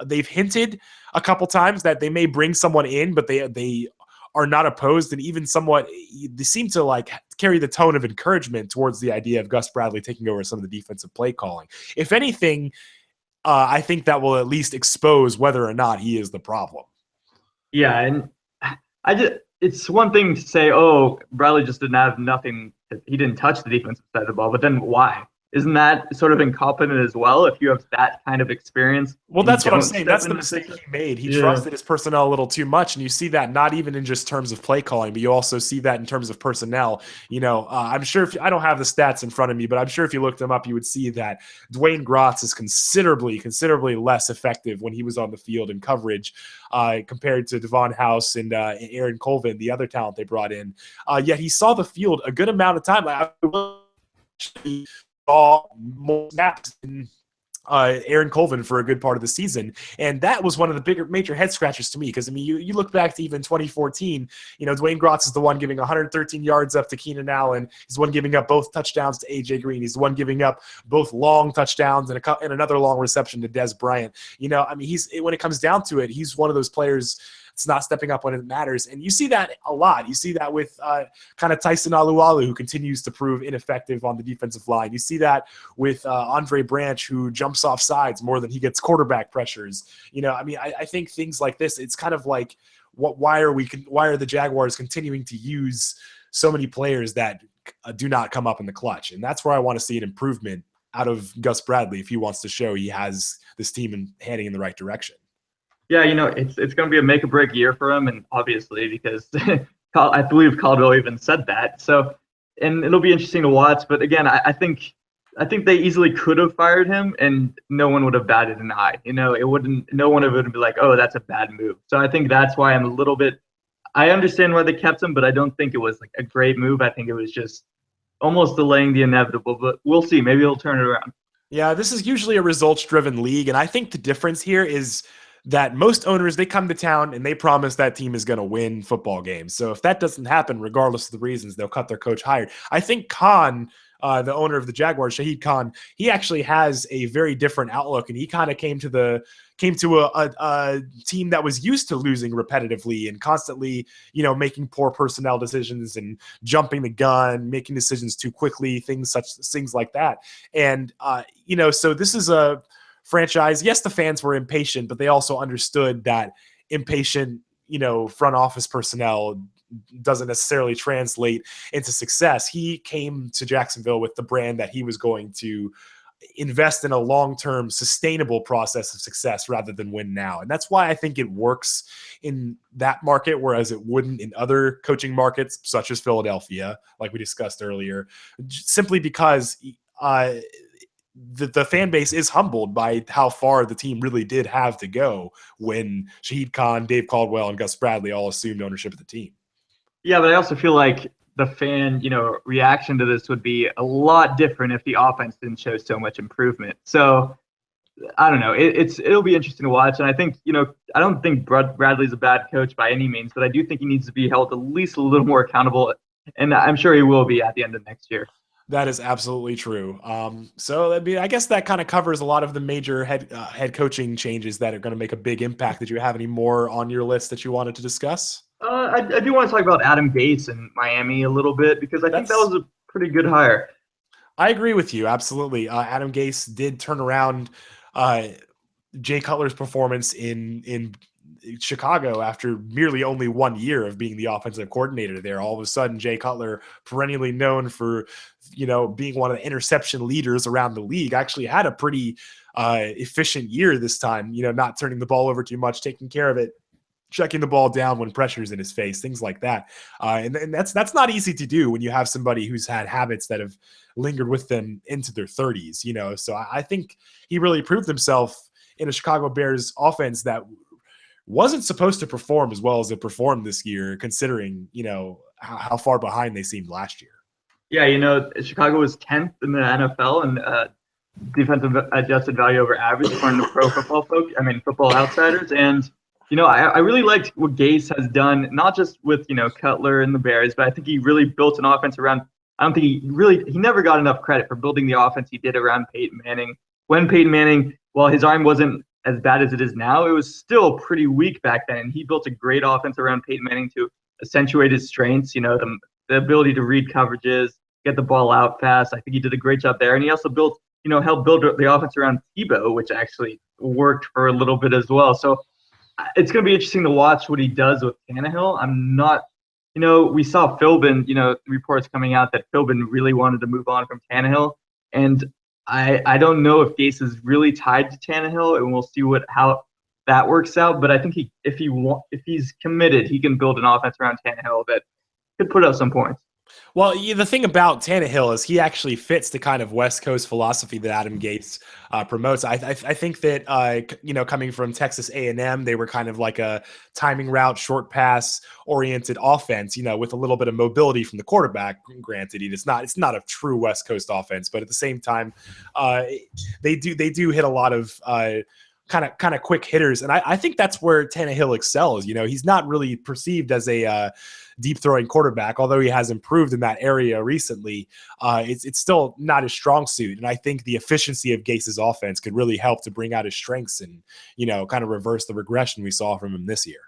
they've hinted a couple times that they may bring someone in, but they are not opposed, and even somewhat they seem to carry the tone of encouragement towards the idea of Gus Bradley taking over some of the defensive play calling. If anything, I think that will at least expose whether or not he is the problem. Yeah, and it's one thing to say, oh, Bradley just didn't have nothing. He didn't touch the defensive side of the ball, but then why? Isn't that sort of incompetent as well if you have that kind of experience? Well, that's what I'm saying. That's the mistake he made. He trusted his personnel a little too much, and you see that not even in just terms of play calling, but you also see that in terms of personnel. I'm sure I don't have the stats in front of me, but I'm sure if you looked them up, you would see that Dwayne Gratz is considerably less effective when he was on the field in coverage compared to Devon House and Aaron Colvin, the other talent they brought in. Yet he saw the field a good amount of time. Saw more snaps than Aaron Colvin for a good part of the season. And that was one of the major head scratchers to me. Because, you look back to even 2014, Dwayne Gratz is the one giving 113 yards up to Keenan Allen. He's the one giving up both touchdowns to A.J. Green. He's the one giving up both long touchdowns and another long reception to Des Bryant. He's when it comes down to it, he's one of those players – it's not stepping up when it matters. And you see that a lot. You see that with kind of Tyson Alualu, who continues to prove ineffective on the defensive line. You see that with Andre Branch, who jumps off sides more than he gets quarterback pressures. I think things like this, it's kind of like, why are the Jaguars continuing to use so many players that do not come up in the clutch? And that's where I want to see an improvement out of Gus Bradley if he wants to show he has this team heading in the right direction. Yeah, it's going to be a make or break year for him, and obviously because I believe Caldwell even said that. So, and it'll be interesting to watch. But again, I think they easily could have fired him, and no one would have batted an eye. No one would be like, oh, that's a bad move. So I think that's why I'm a little bit. I understand why they kept him, but I don't think it was a great move. I think it was just almost delaying the inevitable. But we'll see. Maybe he'll turn it around. Yeah, this is usually a results-driven league, and I think the difference here is that most owners, they come to town and they promise that team is going to win football games. So if that doesn't happen, regardless of the reasons, they'll cut their coach hired. I think Khan, the owner of the Jaguars, Shahid Khan, he actually has a very different outlook, and he kind of came to a team that was used to losing repetitively and constantly, making poor personnel decisions and jumping the gun, making decisions too quickly, things like that. And so this is a franchise. Yes, the fans were impatient, but they also understood that impatient, front office personnel doesn't necessarily translate into success. He came to Jacksonville with the brand that he was going to invest in a long-term sustainable process of success rather than win now. And that's why I think it works in that market, whereas it wouldn't in other coaching markets, such as Philadelphia, like we discussed earlier, simply because the fan base is humbled by how far the team really did have to go when Shahid Khan, Dave Caldwell, and Gus Bradley all assumed ownership of the team. Yeah, but I also feel like the fan, reaction to this would be a lot different if the offense didn't show so much improvement. So I don't know. It'll be interesting to watch, and I think I don't think Bradley's a bad coach by any means, but I do think he needs to be held at least a little more accountable, and I'm sure he will be at the end of next year. That is absolutely true. So I guess that kind of covers a lot of the major head coaching changes that are going to make a big impact. Did you have any more on your list that you wanted to discuss? I do want to talk about Adam Gase in Miami a little bit because I think that was a pretty good hire. I agree with you. Absolutely. Adam Gase did turn around Jay Cutler's performance in Chicago after merely only 1 year of being the offensive coordinator there. All of a sudden, Jay Cutler, perennially known for, being one of the interception leaders around the league, actually had a pretty efficient year this time, not turning the ball over too much, taking care of it, checking the ball down when pressure's in his face, things like that. And that's not easy to do when you have somebody who's had habits that have lingered with them into their 30s, So I think he really proved himself in a Chicago Bears offense that wasn't supposed to perform as well as it performed this year, considering, how far behind they seemed last year. Yeah, Chicago was 10th in the NFL and defensive adjusted value over average according to Football Outsiders. And I really liked what Gase has done, not just with, Cutler and the Bears, but I think he really built an offense around – I don't think he never got enough credit for building the offense he did around Peyton Manning. When Peyton Manning, while his arm wasn't as bad as it is now, it was still pretty weak back then. And he built a great offense around Peyton Manning to accentuate his strengths, the ability to read coverages, get the ball out fast. I think he did a great job there. And he also helped build the offense around Tebow, which actually worked for a little bit as well. So it's going to be interesting to watch what he does with Tannehill. I'm not, we saw Philbin, reports coming out that Philbin really wanted to move on from Tannehill. And I don't know if Gase is really tied to Tannehill, and we'll see how that works out. But I think if he's committed, he can build an offense around Tannehill that could put up some points. Well, the thing about Tannehill is he actually fits the kind of West Coast philosophy that Adam Gase promotes. I think that, coming from Texas A&M, they were kind of like a timing route, short pass oriented offense, with a little bit of mobility from the quarterback. Granted, it's not a true West Coast offense, but at the same time, they do hit a lot of kind of quick hitters. And I think that's where Tannehill excels. He's not really perceived as a deep throwing quarterback, although he has improved in that area recently. It's still not his strong suit. And I think the efficiency of Gase's offense could really help to bring out his strengths and, kind of reverse the regression we saw from him this year.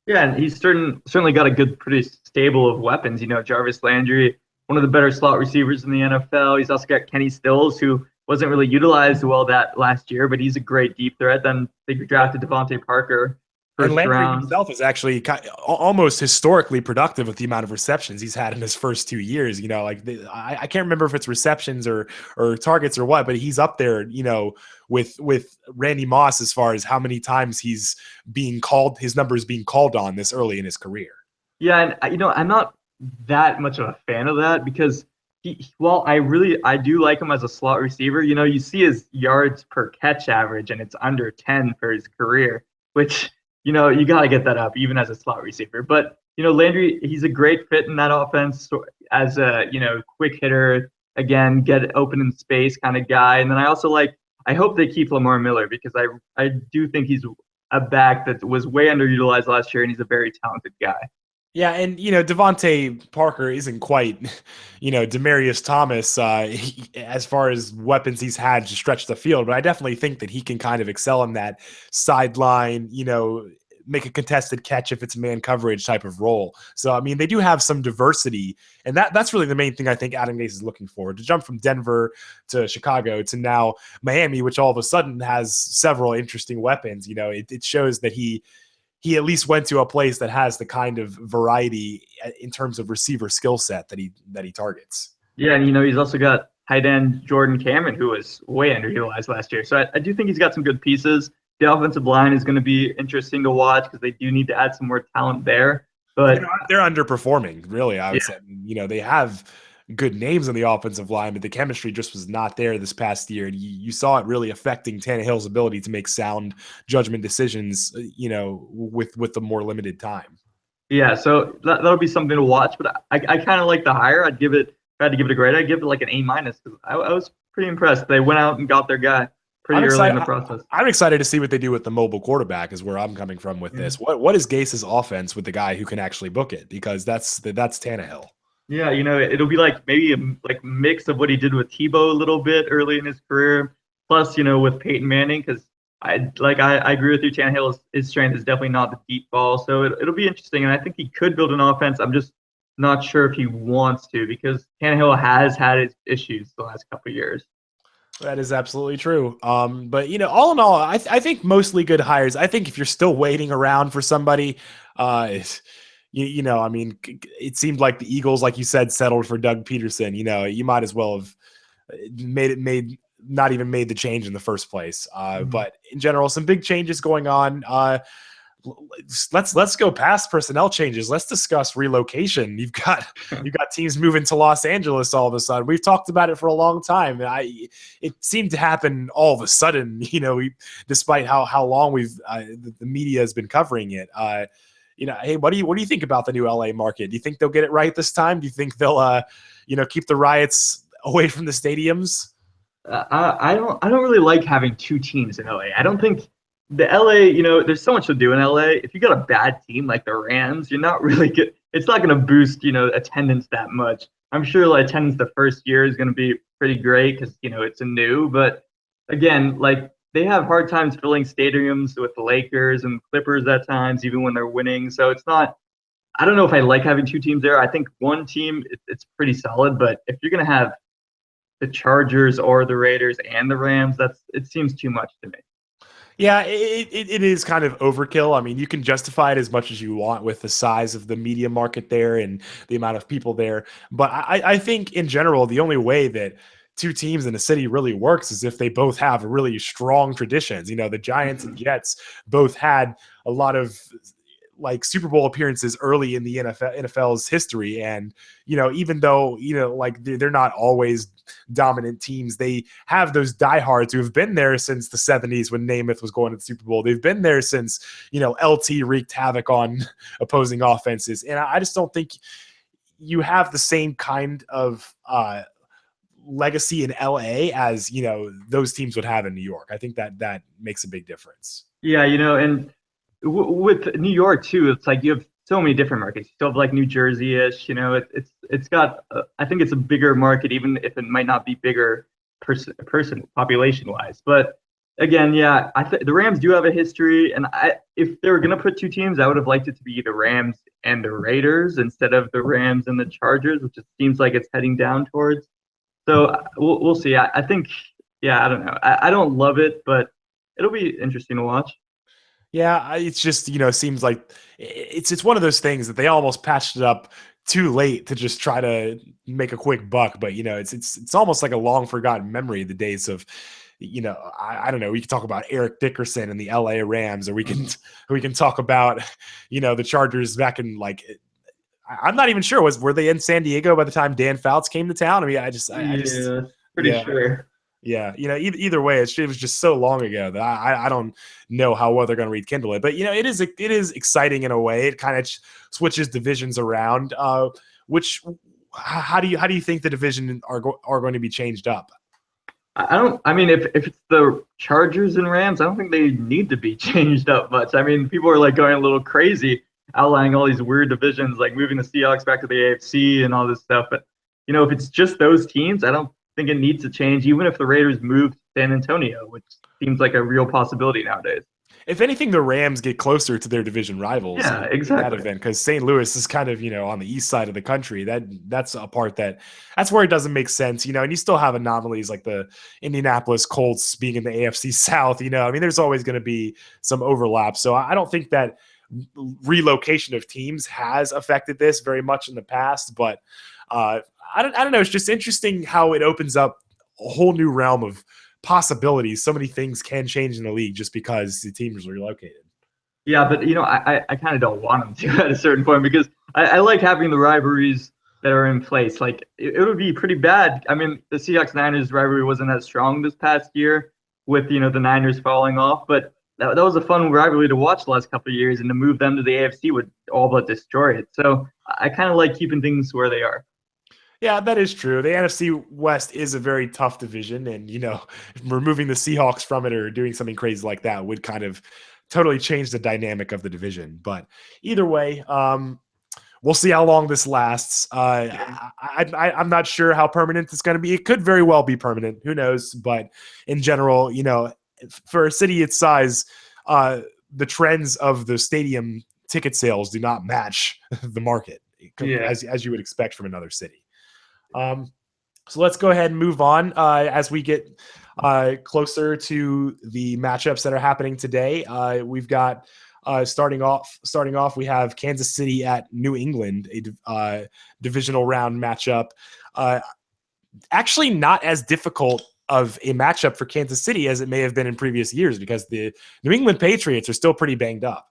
Yeah, and he's certainly got a pretty stable of weapons. Jarvis Landry, one of the better slot receivers in the NFL. He's also got Kenny Stills, who wasn't really utilized well that last year, but he's a great deep threat. Then they drafted Devontae Parker. And Landry himself is actually almost historically productive with the amount of receptions he's had in his first 2 years. I can't remember if it's receptions or targets or what, but he's up there, with Randy Moss as far as how many times he's being called, his numbers being called on this early in his career. Yeah, and I'm not that much of a fan of that because I do like him as a slot receiver. You see his yards per catch average, and it's under 10 for his career, which you got to get that up even as a slot receiver. But, Landry, he's a great fit in that offense as a, quick hitter, again, get open in space kind of guy. And then I hope they keep Lamar Miller because I do think he's a back that was way underutilized last year, and he's a very talented guy. Yeah, and Devontae Parker isn't quite, Demaryius Thomas as far as weapons he's had to stretch the field, but I definitely think that he can kind of excel in that sideline, make a contested catch if it's man coverage type of role. So I mean, they do have some diversity, and that's really the main thing I think Adam Gase is looking for, to jump from Denver to Chicago to now Miami, which all of a sudden has several interesting weapons. It shows that he at least went to a place that has the kind of variety in terms of receiver skill set that he targets. Yeah, and he's also got tight end Jordan Cameron, who was way underutilized last year. So I do think he's got some good pieces. The offensive line is going to be interesting to watch because they do need to add some more talent there. But they're underperforming, really. I would say. They have good names on the offensive line, but the chemistry just was not there this past year. And you saw it really affecting Tannehill's ability to make sound judgment decisions, with the more limited time. Yeah, so that'll be something to watch. But I kind of like the hire. If I had to give it a grade, I'd give it like an A minus because I was pretty impressed. They went out and got their guy pretty early in the process. I'm excited to see what they do with the mobile quarterback. Is where I'm coming from with this. What is Gase's offense with the guy who can actually book it? Because that's Tannehill. Yeah, it'll be like maybe a mix of what he did with Tebow a little bit early in his career, plus with Peyton Manning because I agree with you. Tannehill his strength is definitely not the deep ball, so it'll be interesting, and I think he could build an offense. I'm just not sure if he wants to because Tannehill has had his issues the last couple of years. That is absolutely true. But all in all, I think mostly good hires. I think if you're still waiting around for somebody, I mean, it seemed like the Eagles, like you said, settled for Doug Peterson. You might as well have not even made the change in the first place. But in general, some big changes going on. Let's go past personnel changes. Let's discuss relocation. You've got teams moving to Los Angeles all of a sudden. We've talked about it for a long time, and it seemed to happen all of a sudden. Despite how long the media has been covering it. Hey, what do you think about the new LA market? Do you think they'll get it right this time? Do you think they'll keep the riots away from the stadiums? I don't really like having two teams in LA. I don't think the LA, there's so much to do in LA. If you got a bad team like the Rams, you're not really good. It's not going to boost, attendance that much. I'm sure attendance the first year is going to be pretty great because, it's a new. But again, they have hard times filling stadiums with the Lakers and Clippers at times, even when they're winning. So it's not. I don't know if I like having two teams there. I think one team it's pretty solid, but if you're going to have the Chargers or the Raiders and the Rams, it seems too much to me. Yeah, it is kind of overkill. I mean, you can justify it as much as you want with the size of the media market there and the amount of people there. But I think in general, the only way that two teams in a city really works is if they both have really strong traditions. The Giants and Jets both had a lot of Super Bowl appearances early in the NFL's history. And, even though, they're not always dominant teams, they have those diehards who have been there since the 70s when Namath was going to the Super Bowl. They've been there since, LT wreaked havoc on opposing offenses. And I just don't think you have the same kind of legacy in LA as, those teams would have in New York. I think that makes a big difference. Yeah, and with New York too, it's like you have so many different markets. You still have New Jersey-ish, it's got I think it's a bigger market, even if it might not be bigger person population-wise. But again, yeah, the Rams do have a history, and if they were gonna put two teams, I would have liked it to be the Rams and the Raiders instead of the Rams and the Chargers, which it seems like it's heading down towards. So we'll see. I think, yeah, I don't know. I don't love it, but it'll be interesting to watch. Yeah, it's just, seems like it's one of those things that they almost patched it up too late to just try to make a quick buck. But, it's almost like a long forgotten memory, the days of, I don't know, we can talk about Eric Dickerson and the LA Rams, or we can talk about, the Chargers back in I'm not even sure, were they in San Diego by the time Dan Fouts came to town? I mean, I just pretty sure. Yeah, either way, it was just so long ago that I don't know how well they're going to rekindle it. But it is exciting in a way. It kind of switches divisions around. How do you think the division are going to be changed up? I mean, if it's the Chargers and Rams, I don't think they need to be changed up much. I mean, people are going a little crazy, outlining all these weird divisions, like moving the Seahawks back to the AFC and all this stuff. But if it's just those teams, I don't think it needs to change, even if the Raiders move to San Antonio, which seems like a real possibility nowadays. If anything, the Rams get closer to their division rivals. Yeah, exactly. In that event, because St. Louis is kind of on the east side of the country. That's a part that's where it doesn't make sense. And you still have anomalies like the Indianapolis Colts being in the AFC South. I mean, there's always going to be some overlap. So I don't think that relocation of teams has affected this very much in the past, but I don't know. It's just interesting how it opens up a whole new realm of possibilities. So many things can change in the league just because the team is relocated. Yeah, but I kind of don't want them to at a certain point because I like having the rivalries that are in place. Like it would be pretty bad. I mean, the Seahawks Niners rivalry wasn't as strong this past year with the Niners falling off, but that was a fun rivalry to watch the last couple of years, and to move them to the AFC would all but destroy it. So I kind of like keeping things where they are. Yeah, that is true. The NFC West is a very tough division, and removing the Seahawks from it or doing something crazy like that would kind of totally change the dynamic of the division. But either way, we'll see how long this lasts. I'm not sure how permanent it's going to be. It could very well be permanent. Who knows? But in general, for a city its size, the trends of the stadium ticket sales do not match the market as you would expect from another city. So let's go ahead and move on as we get closer to the matchups that are happening today. We've got starting off, we have Kansas City at New England, a divisional round matchup. Actually, not as difficult of a matchup for Kansas City as it may have been in previous years because the New England Patriots are still pretty banged up.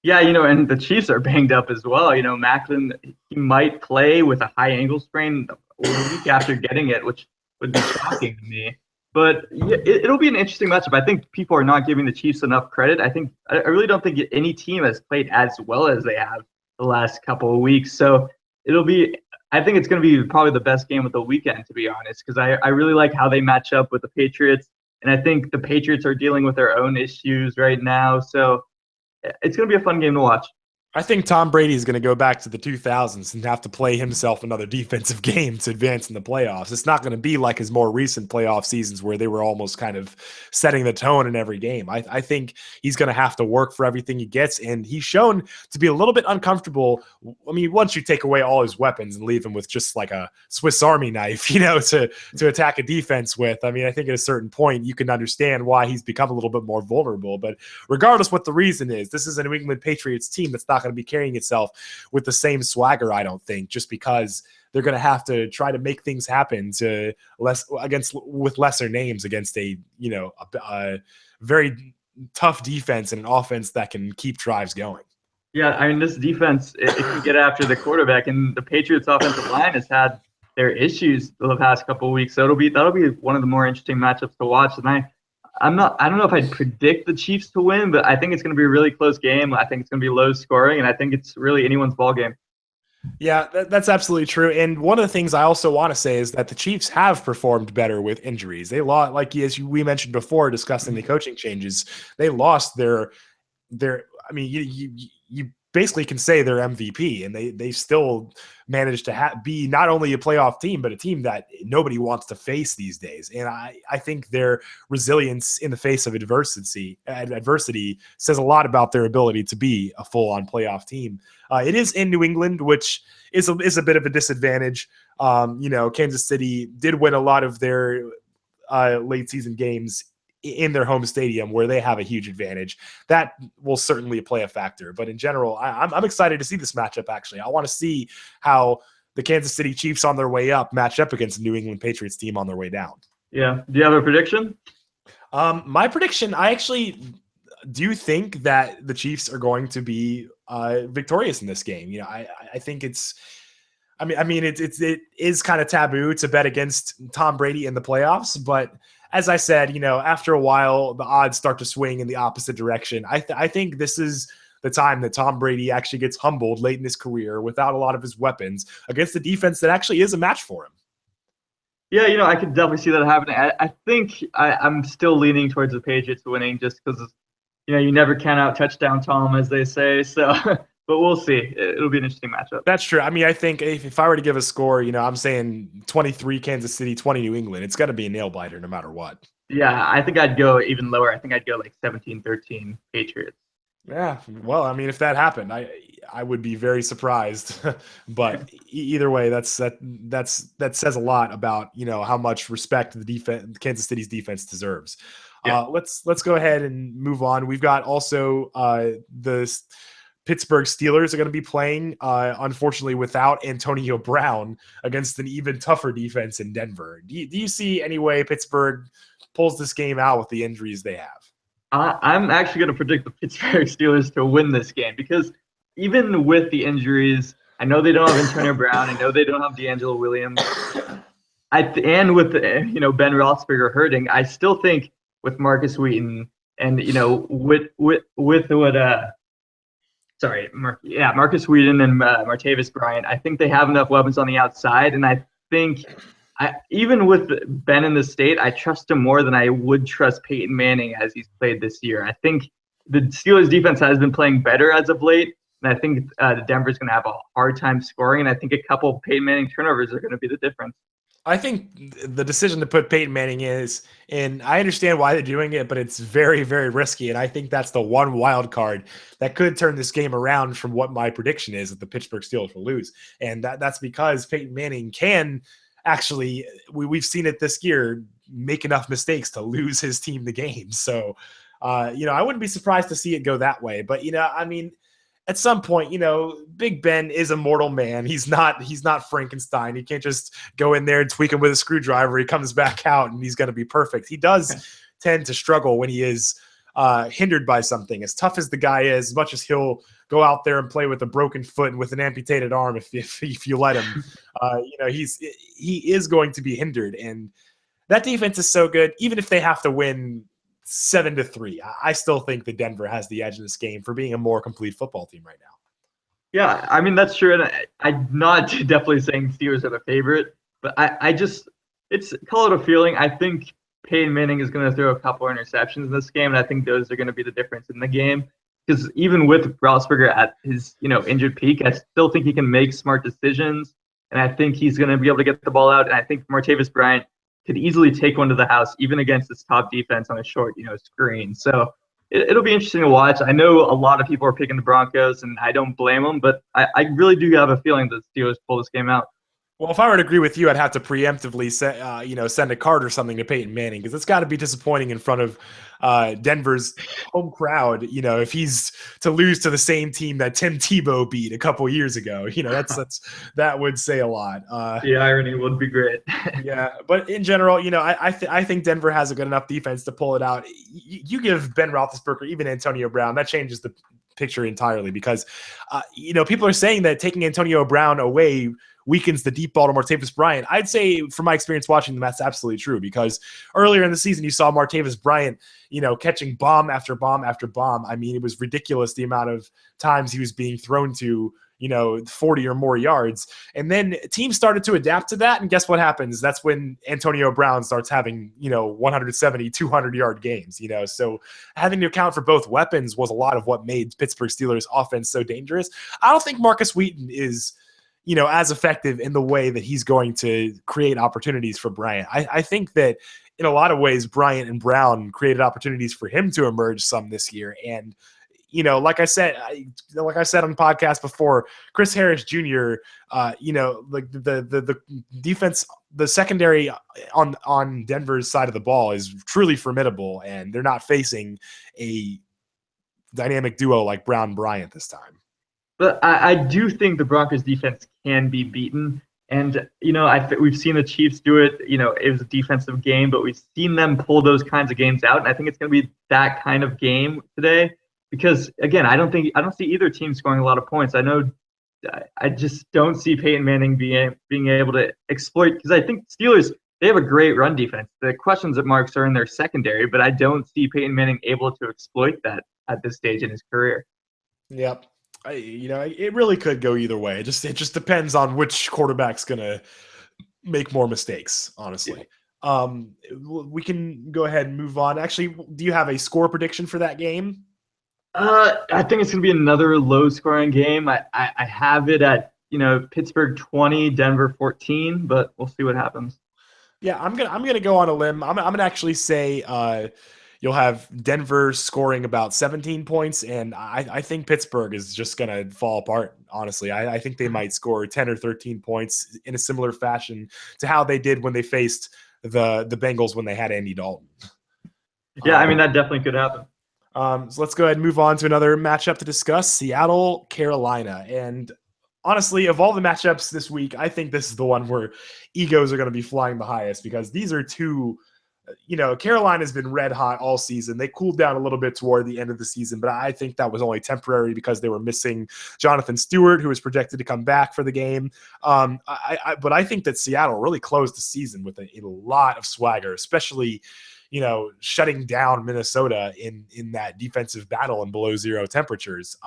Yeah, and the Chiefs are banged up as well. Macklin, he might play with a high ankle sprain a week after getting it, which would be shocking to me. But yeah, it'll be an interesting matchup. I think people are not giving the Chiefs enough credit. I really don't think any team has played as well as they have the last couple of weeks. So I think it's going to be probably the best game of the weekend, to be honest, because I really like how they match up with the Patriots. And I think the Patriots are dealing with their own issues right now. So it's going to be a fun game to watch. I think Tom Brady is going to go back to the 2000s and have to play himself another defensive game to advance in the playoffs. It's not going to be like his more recent playoff seasons where they were almost kind of setting the tone in every game. I think he's going to have to work for everything he gets, and he's shown to be a little bit uncomfortable. I mean, once you take away all his weapons and leave him with just like a Swiss Army knife, to attack a defense with, I mean, I think at a certain point you can understand why he's become a little bit more vulnerable. But regardless what the reason is, this is a New England Patriots team that's not going to be carrying itself with the same swagger, I don't think, just because they're going to have to try to make things happen with lesser names against a very tough defense and an offense that can keep drives going. Yeah, I mean, this defense, it can get after the quarterback, and the Patriots offensive line has had their issues the past couple of weeks. So that'll be one of the more interesting matchups to watch. And I don't know if I'd predict the Chiefs to win, but I think it's going to be a really close game. I think it's going to be low scoring, and I think it's really anyone's ball game. Yeah, that's absolutely true. And one of the things I also want to say is that the Chiefs have performed better with injuries. They lost, we mentioned before, discussing the coaching changes. They lost their. I mean, you basically can say they're MVP, and they still managed to be not only a playoff team, but a team that nobody wants to face these days. And I think their resilience in the face of adversity says a lot about their ability to be a full-on playoff team. It is in New England, which is a bit of a disadvantage. Kansas City did win a lot of their late season games in their home stadium where they have a huge advantage. That will certainly play a factor. But in general, I'm excited to see this matchup, actually. I want to see how the Kansas City Chiefs on their way up match up against the New England Patriots team on their way down. Yeah. Do you have a prediction? My prediction, I actually do think that the Chiefs are going to be victorious in this game. I think it's – it is kind of taboo to bet against Tom Brady in the playoffs, but as I said, after a while, the odds start to swing in the opposite direction. I think this is the time that Tom Brady actually gets humbled late in his career without a lot of his weapons against the defense that actually is a match for him. Yeah, I could definitely see that happening. I think I'm still leaning towards the Patriots winning just because, you never count out touchdown Tom, as they say. So, but we'll see. It'll be an interesting matchup. That's true. I mean, I think if I were to give a score, I'm saying 23 Kansas City, 20 New England. It's got to be a nail biter no matter what. Yeah, I think I'd go even lower. I think I'd go like 17-13 Patriots. Yeah, well, I mean, if that happened, I would be very surprised. But either way, that says a lot about how much respect the Kansas City's defense deserves. Yeah. Let's go ahead and move on. We've got also the Pittsburgh Steelers are going to be playing, unfortunately, without Antonio Brown against an even tougher defense in Denver. Do you see any way Pittsburgh pulls this game out with the injuries they have? I'm actually going to predict the Pittsburgh Steelers to win this game because even with the injuries, I know they don't have Antonio Brown. I know they don't have D'Angelo Williams. And with Ben Roethlisberger hurting, I still think with Marcus Wheaton and with what Marcus Wheaton and Martavis Bryant, I think they have enough weapons on the outside, and I think even with Ben in the state, I trust him more than I would trust Peyton Manning as he's played this year. I think the Steelers defense has been playing better as of late, and I think Denver's going to have a hard time scoring, and I think a couple of Peyton Manning turnovers are going to be the difference. I think the decision to put Peyton Manning and I understand why they're doing it, but it's very, very risky. And I think that's the one wild card that could turn this game around from what my prediction is that the Pittsburgh Steelers will lose. And that's because Peyton Manning can actually, we've seen it this year, make enough mistakes to lose his team the game. So, I wouldn't be surprised to see it go that way. But, at some point, Big Ben is a mortal man. He's not Frankenstein. He can't just go in there and tweak him with a screwdriver. He comes back out and he's going to be perfect. He does tend to struggle when he is hindered by something. As tough as the guy is, as much as he'll go out there and play with a broken foot and with an amputated arm if you let him, he is going to be hindered. And that defense is so good, even if they have to win 7-3. I still think that Denver has the edge in this game for being a more complete football team right now. Yeah, I mean, that's true. And I'm not definitely saying Steelers are the favorite, but it's call it a feeling. I think Peyton Manning is going to throw a couple interceptions in this game, and I think those are going to be the difference in the game. Because even with Roethlisberger at his injured peak, I still think he can make smart decisions, and I think he's going to be able to get the ball out. And I think Martavis Bryant could easily take one to the house, even against this top defense on a short, screen. So it'll be interesting to watch. I know a lot of people are picking the Broncos, and I don't blame them, but I really do have a feeling that the Steelers pull this game out. Well, if I were to agree with you, I'd have to preemptively send a card or something to Peyton Manning, because it's got to be disappointing in front of Denver's home crowd. If he's to lose to the same team that Tim Tebow beat a couple years ago, that would say a lot. The irony would be great. Yeah, but in general, I think Denver has a good enough defense to pull it out. You give Ben Roethlisberger, even Antonio Brown, that changes the picture entirely, because people are saying that taking Antonio Brown away weakens the deep ball to Martavis Bryant. I'd say, from my experience watching them, that's absolutely true, because earlier in the season you saw Martavis Bryant, catching bomb after bomb after bomb. I mean, it was ridiculous the amount of times he was being thrown to 40 or more yards. And then teams started to adapt to that. And guess what happens? That's when Antonio Brown starts having, 170, 200-yard games, So having to account for both weapons was a lot of what made Pittsburgh Steelers offense so dangerous. I don't think Marcus Wheaton is as effective in the way that he's going to create opportunities for Bryant. I think that in a lot of ways, Bryant and Brown created opportunities for him to emerge some this year. And, like I said on the podcast before, Chris Harris Jr., like the defense, the secondary on Denver's side of the ball is truly formidable, and they're not facing a dynamic duo like Brown Bryant this time. But I do think the Broncos defense can be beaten. And, we've seen the Chiefs do it. It was a defensive game, but we've seen them pull those kinds of games out. And I think it's going to be that kind of game today, because, again, I don't see either team scoring a lot of points. I just don't see Peyton Manning being able to exploit, because I think Steelers, they have a great run defense. The questions marks are in their secondary, but I don't see Peyton Manning able to exploit that at this stage in his career. Yep. It really could go either way. It just depends on which quarterback's going to make more mistakes, honestly. Yeah. We can go ahead and move on. Actually, do you have a score prediction for that game? I think it's going to be another low-scoring game. I have it at, Pittsburgh 20, Denver 14, but we'll see what happens. Yeah, I'm gonna go on a limb. I'm gonna actually say you'll have Denver scoring about 17 points, and I think Pittsburgh is just going to fall apart, honestly. I think they might score 10 or 13 points in a similar fashion to how they did when they faced the Bengals when they had Andy Dalton. Yeah, that definitely could happen. So let's go ahead and move on to another matchup to discuss, Seattle, Carolina. And honestly, of all the matchups this week, I think this is the one where egos are going to be flying the highest, because these are two Carolina's been red hot all season. They cooled down a little bit toward the end of the season, but I think that was only temporary because they were missing Jonathan Stewart, who was projected to come back for the game. But I think that Seattle really closed the season with a lot of swagger, especially shutting down Minnesota in that defensive battle in below zero temperatures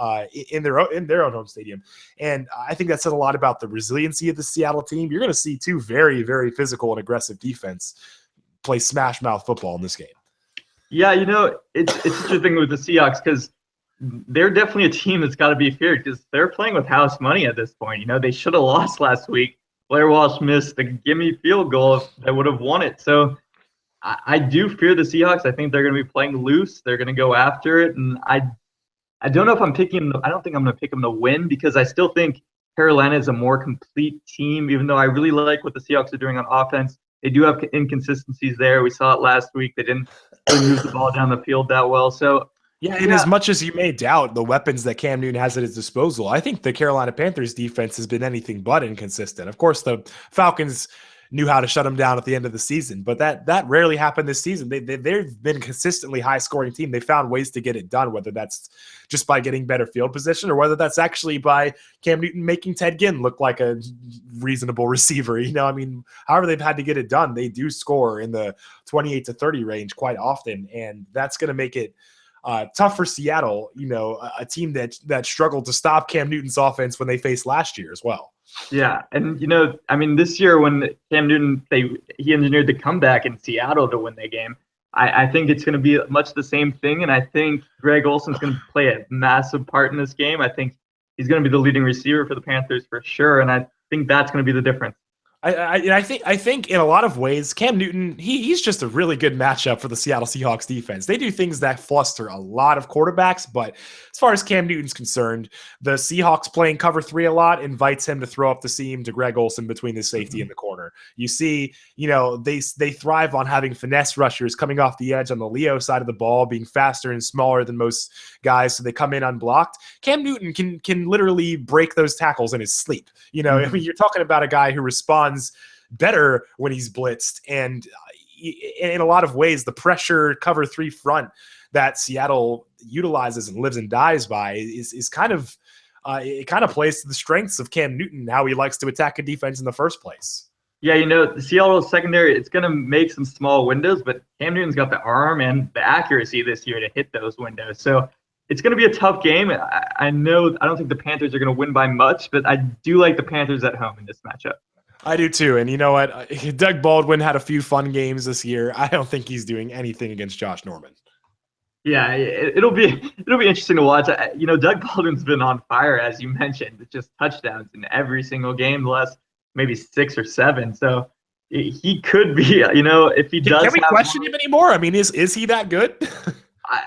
in their own home stadium. And I think that said a lot about the resiliency of the Seattle team. You're going to see two very, very physical and aggressive defense play smash mouth football in this game. Yeah, it's interesting with the Seahawks because they're definitely a team that's got to be feared because they're playing with house money at this point. They should have lost last week. Blair Walsh missed the gimme field goal that would have won it. So I do fear the Seahawks. I think they're going to be playing loose. They're going to go after it. And I don't know if I'm picking them. I don't think I'm going to pick them to win because I still think Carolina is a more complete team, even though I really like what the Seahawks are doing on offense. They do have inconsistencies there. We saw it last week. They didn't really move the ball down the field that well. So, and as much as you may doubt the weapons that Cam Newton has at his disposal, I think the Carolina Panthers defense has been anything but inconsistent. Of course, the Falcons knew how to shut them down at the end of the season, but that rarely happened this season. They've been a consistently high-scoring team. They found ways to get it done, whether that's just by getting better field position or whether that's actually by Cam Newton making Ted Ginn look like a reasonable receiver. However they've had to get it done, they do score in the 28 to 30 range quite often, and that's going to make it tough for Seattle, a team that struggled to stop Cam Newton's offense when they faced last year as well. Yeah, and this year when Cam Newton he engineered the comeback in Seattle to win the game, I think it's going to be much the same thing, and I think Greg Olson's going to play a massive part in this game. I think he's going to be the leading receiver for the Panthers for sure, and I think that's going to be the difference. I think in a lot of ways, Cam Newton, he's just a really good matchup for the Seattle Seahawks defense. They do things that fluster a lot of quarterbacks, but as far as Cam Newton's concerned, the Seahawks playing cover 3 a lot invites him to throw up the seam to Greg Olson between the safety and the corner. You see, they thrive on having finesse rushers coming off the edge on the Leo side of the ball, being faster and smaller than most guys, so they come in unblocked. Cam Newton can literally break those tackles in his sleep. You're talking about a guy who responds better when he's blitzed, and in a lot of ways the pressure cover 3 front that Seattle utilizes and lives and dies by is kind of it kind of plays to the strengths of Cam Newton, how he likes to attack a defense in the first place. Yeah, the Seattle secondary, it's going to make some small windows, but Cam Newton's got the arm and the accuracy this year to hit those windows. So it's going to be a tough game. I don't think the Panthers are going to win by much, but I do like the Panthers at home in this matchup. I do too. And you know what? Doug Baldwin had a few fun games this year. I don't think he's doing anything against Josh Norman. Yeah, it'll be interesting to watch. Doug Baldwin's been on fire, as you mentioned. It's just touchdowns in every single game, the last maybe 6 or 7. So he could be, if he does. Can we question him anymore? Is he that good?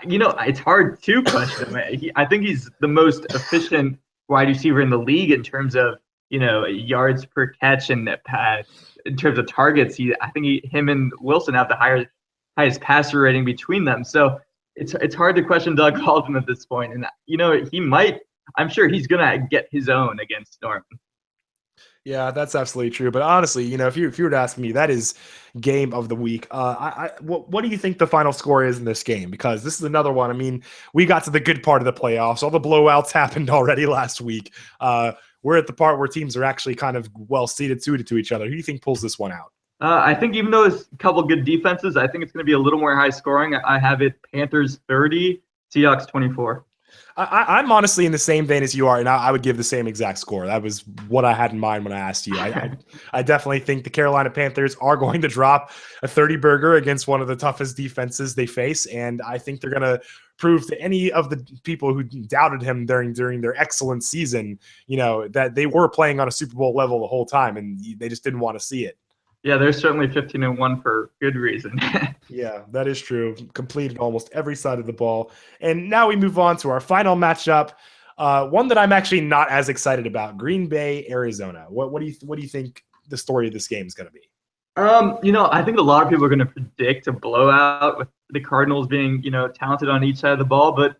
It's hard to question him. I think he's the most efficient wide receiver in the league in terms of yards per catch and in terms of targets. I think him and Wilson have the highest passer rating between them. So it's hard to question Doug Baldwin at this point. And he might. I'm sure he's gonna get his own against Norman. Yeah, that's absolutely true. But honestly, if you were to ask me, that is game of the week. What do you think the final score is in this game? Because this is another one. We got to the good part of the playoffs. All the blowouts happened already last week. We're at the part where teams are actually kind of well-suited to each other. Who do you think pulls this one out? I think even though it's a couple good defenses, I think it's going to be a little more high scoring. I have it Panthers 30, Seahawks 24. I'm honestly in the same vein as you are, and I would give the same exact score. That was what I had in mind when I asked you. I definitely think the Carolina Panthers are going to drop a 30-burger against one of the toughest defenses they face, and I think they're going to prove to any of the people who doubted him during their excellent season, that they were playing on a Super Bowl level the whole time, and they just didn't want to see it. Yeah, they're certainly 15-1 for good reason. Yeah, that is true. Completed almost every side of the ball. And now we move on to our final matchup, one that I'm actually not as excited about: Green Bay, Arizona. What do you think the story of this game is going to be? I think a lot of people are going to predict a blowout with the Cardinals being, talented on each side of the ball, but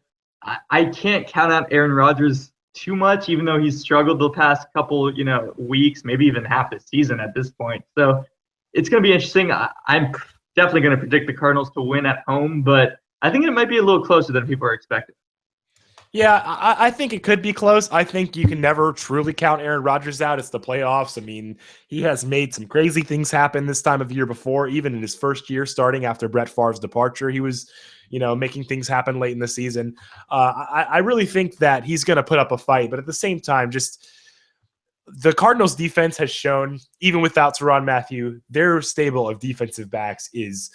I can't count out Aaron Rodgers too much, even though he's struggled the past couple, weeks, maybe even half the season at this point. So it's going to be interesting. I'm definitely going to predict the Cardinals to win at home, but I think it might be a little closer than people are expecting. Yeah, I think it could be close. I think you can never truly count Aaron Rodgers out. It's the playoffs. I mean, he has made some crazy things happen this time of year before, even in his first year starting after Brett Favre's departure. He was, making things happen late in the season. I really think that he's going to put up a fight, but at the same time, just the Cardinals defense has shown, even without Tyrann Mathieu, their stable of defensive backs is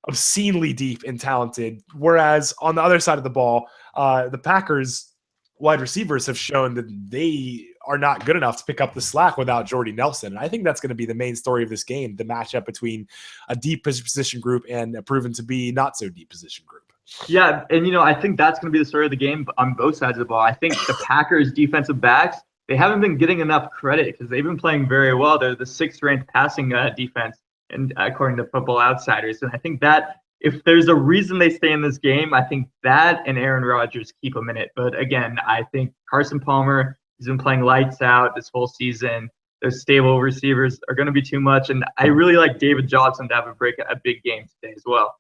obscenely deep and talented. Whereas on the other side of the ball, the Packers wide receivers have shown that they are not good enough to pick up the slack without Jordy Nelson. And I think that's going to be the main story of this game, the matchup between a deep position group and a proven to be not so deep position group. Yeah, and I think that's going to be the story of the game on both sides of the ball. I think the Packers defensive backs, they haven't been getting enough credit because they've been playing very well. They're the 6th ranked passing defense, and according to Football Outsiders. And I think that if there's a reason they stay in this game, I think that and Aaron Rodgers keep them in it. But again, I think Carson Palmer has been playing lights out this whole season. Those stable receivers are going to be too much. And I really like David Johnson to have a big game today as well.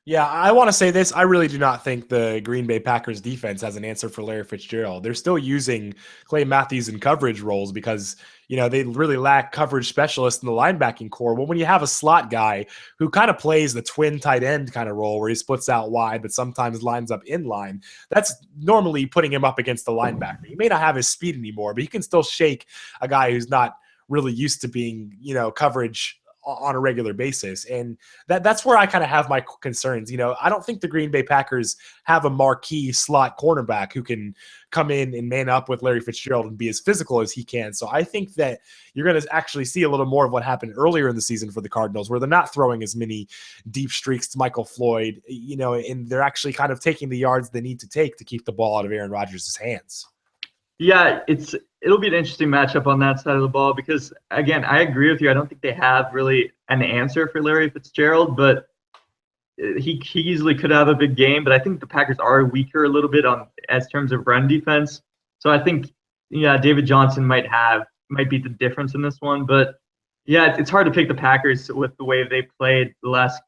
Yeah, I want to say this. I really do not think the Green Bay Packers defense has an answer for Larry Fitzgerald. They're still using Clay Matthews in coverage roles because, they really lack coverage specialists in the linebacking core. Well, when you have a slot guy who kind of plays the twin tight end kind of role where he splits out wide but sometimes lines up in line, that's normally putting him up against the linebacker. He may not have his speed anymore, but he can still shake a guy who's not really used to being, coverage on a regular basis. And that's where I kind of have my concerns. I don't think the Green Bay Packers have a marquee slot cornerback who can come in and man up with Larry Fitzgerald and be as physical as he can. So I think that you're going to actually see a little more of what happened earlier in the season for the Cardinals, where they're not throwing as many deep streaks to Michael Floyd, and they're actually kind of taking the yards they need to take to keep the ball out of Aaron Rodgers' hands. Yeah, it'll be an interesting matchup on that side of the ball because, again, I agree with you. I don't think they have really an answer for Larry Fitzgerald, but he easily could have a big game. But I think the Packers are weaker a little bit as terms of run defense. So I think, David Johnson might be the difference in this one. But yeah, it's hard to pick the Packers with the way they played the last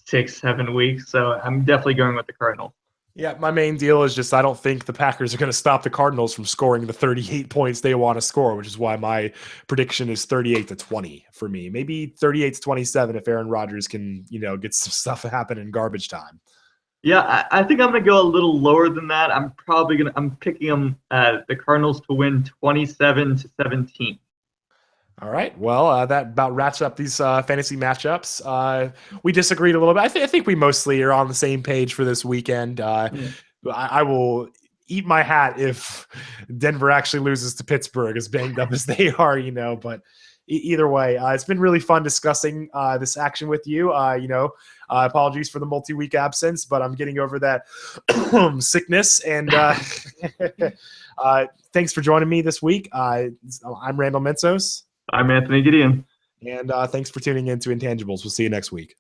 6-7 weeks. So I'm definitely going with the Cardinals. Yeah, my main deal is just I don't think the Packers are going to stop the Cardinals from scoring the 38 points they want to score, which is why my prediction is 38-20 for me. Maybe 38-27 if Aaron Rodgers can, get some stuff happen in garbage time. Yeah, I think I'm going to go a little lower than that. I'm picking them the Cardinals to win 27-17. All right. Well, that about wraps up these fantasy matchups. We disagreed a little bit. I think we mostly are on the same page for this weekend. I will eat my hat if Denver actually loses to Pittsburgh, as banged up as they are, But either way, it's been really fun discussing this action with you. Apologies for the multi-week absence, but I'm getting over that sickness. And thanks for joining me this week. I'm Randall Mensos. I'm Anthony Gideon. And thanks for tuning in to Intangibles. We'll see you next week.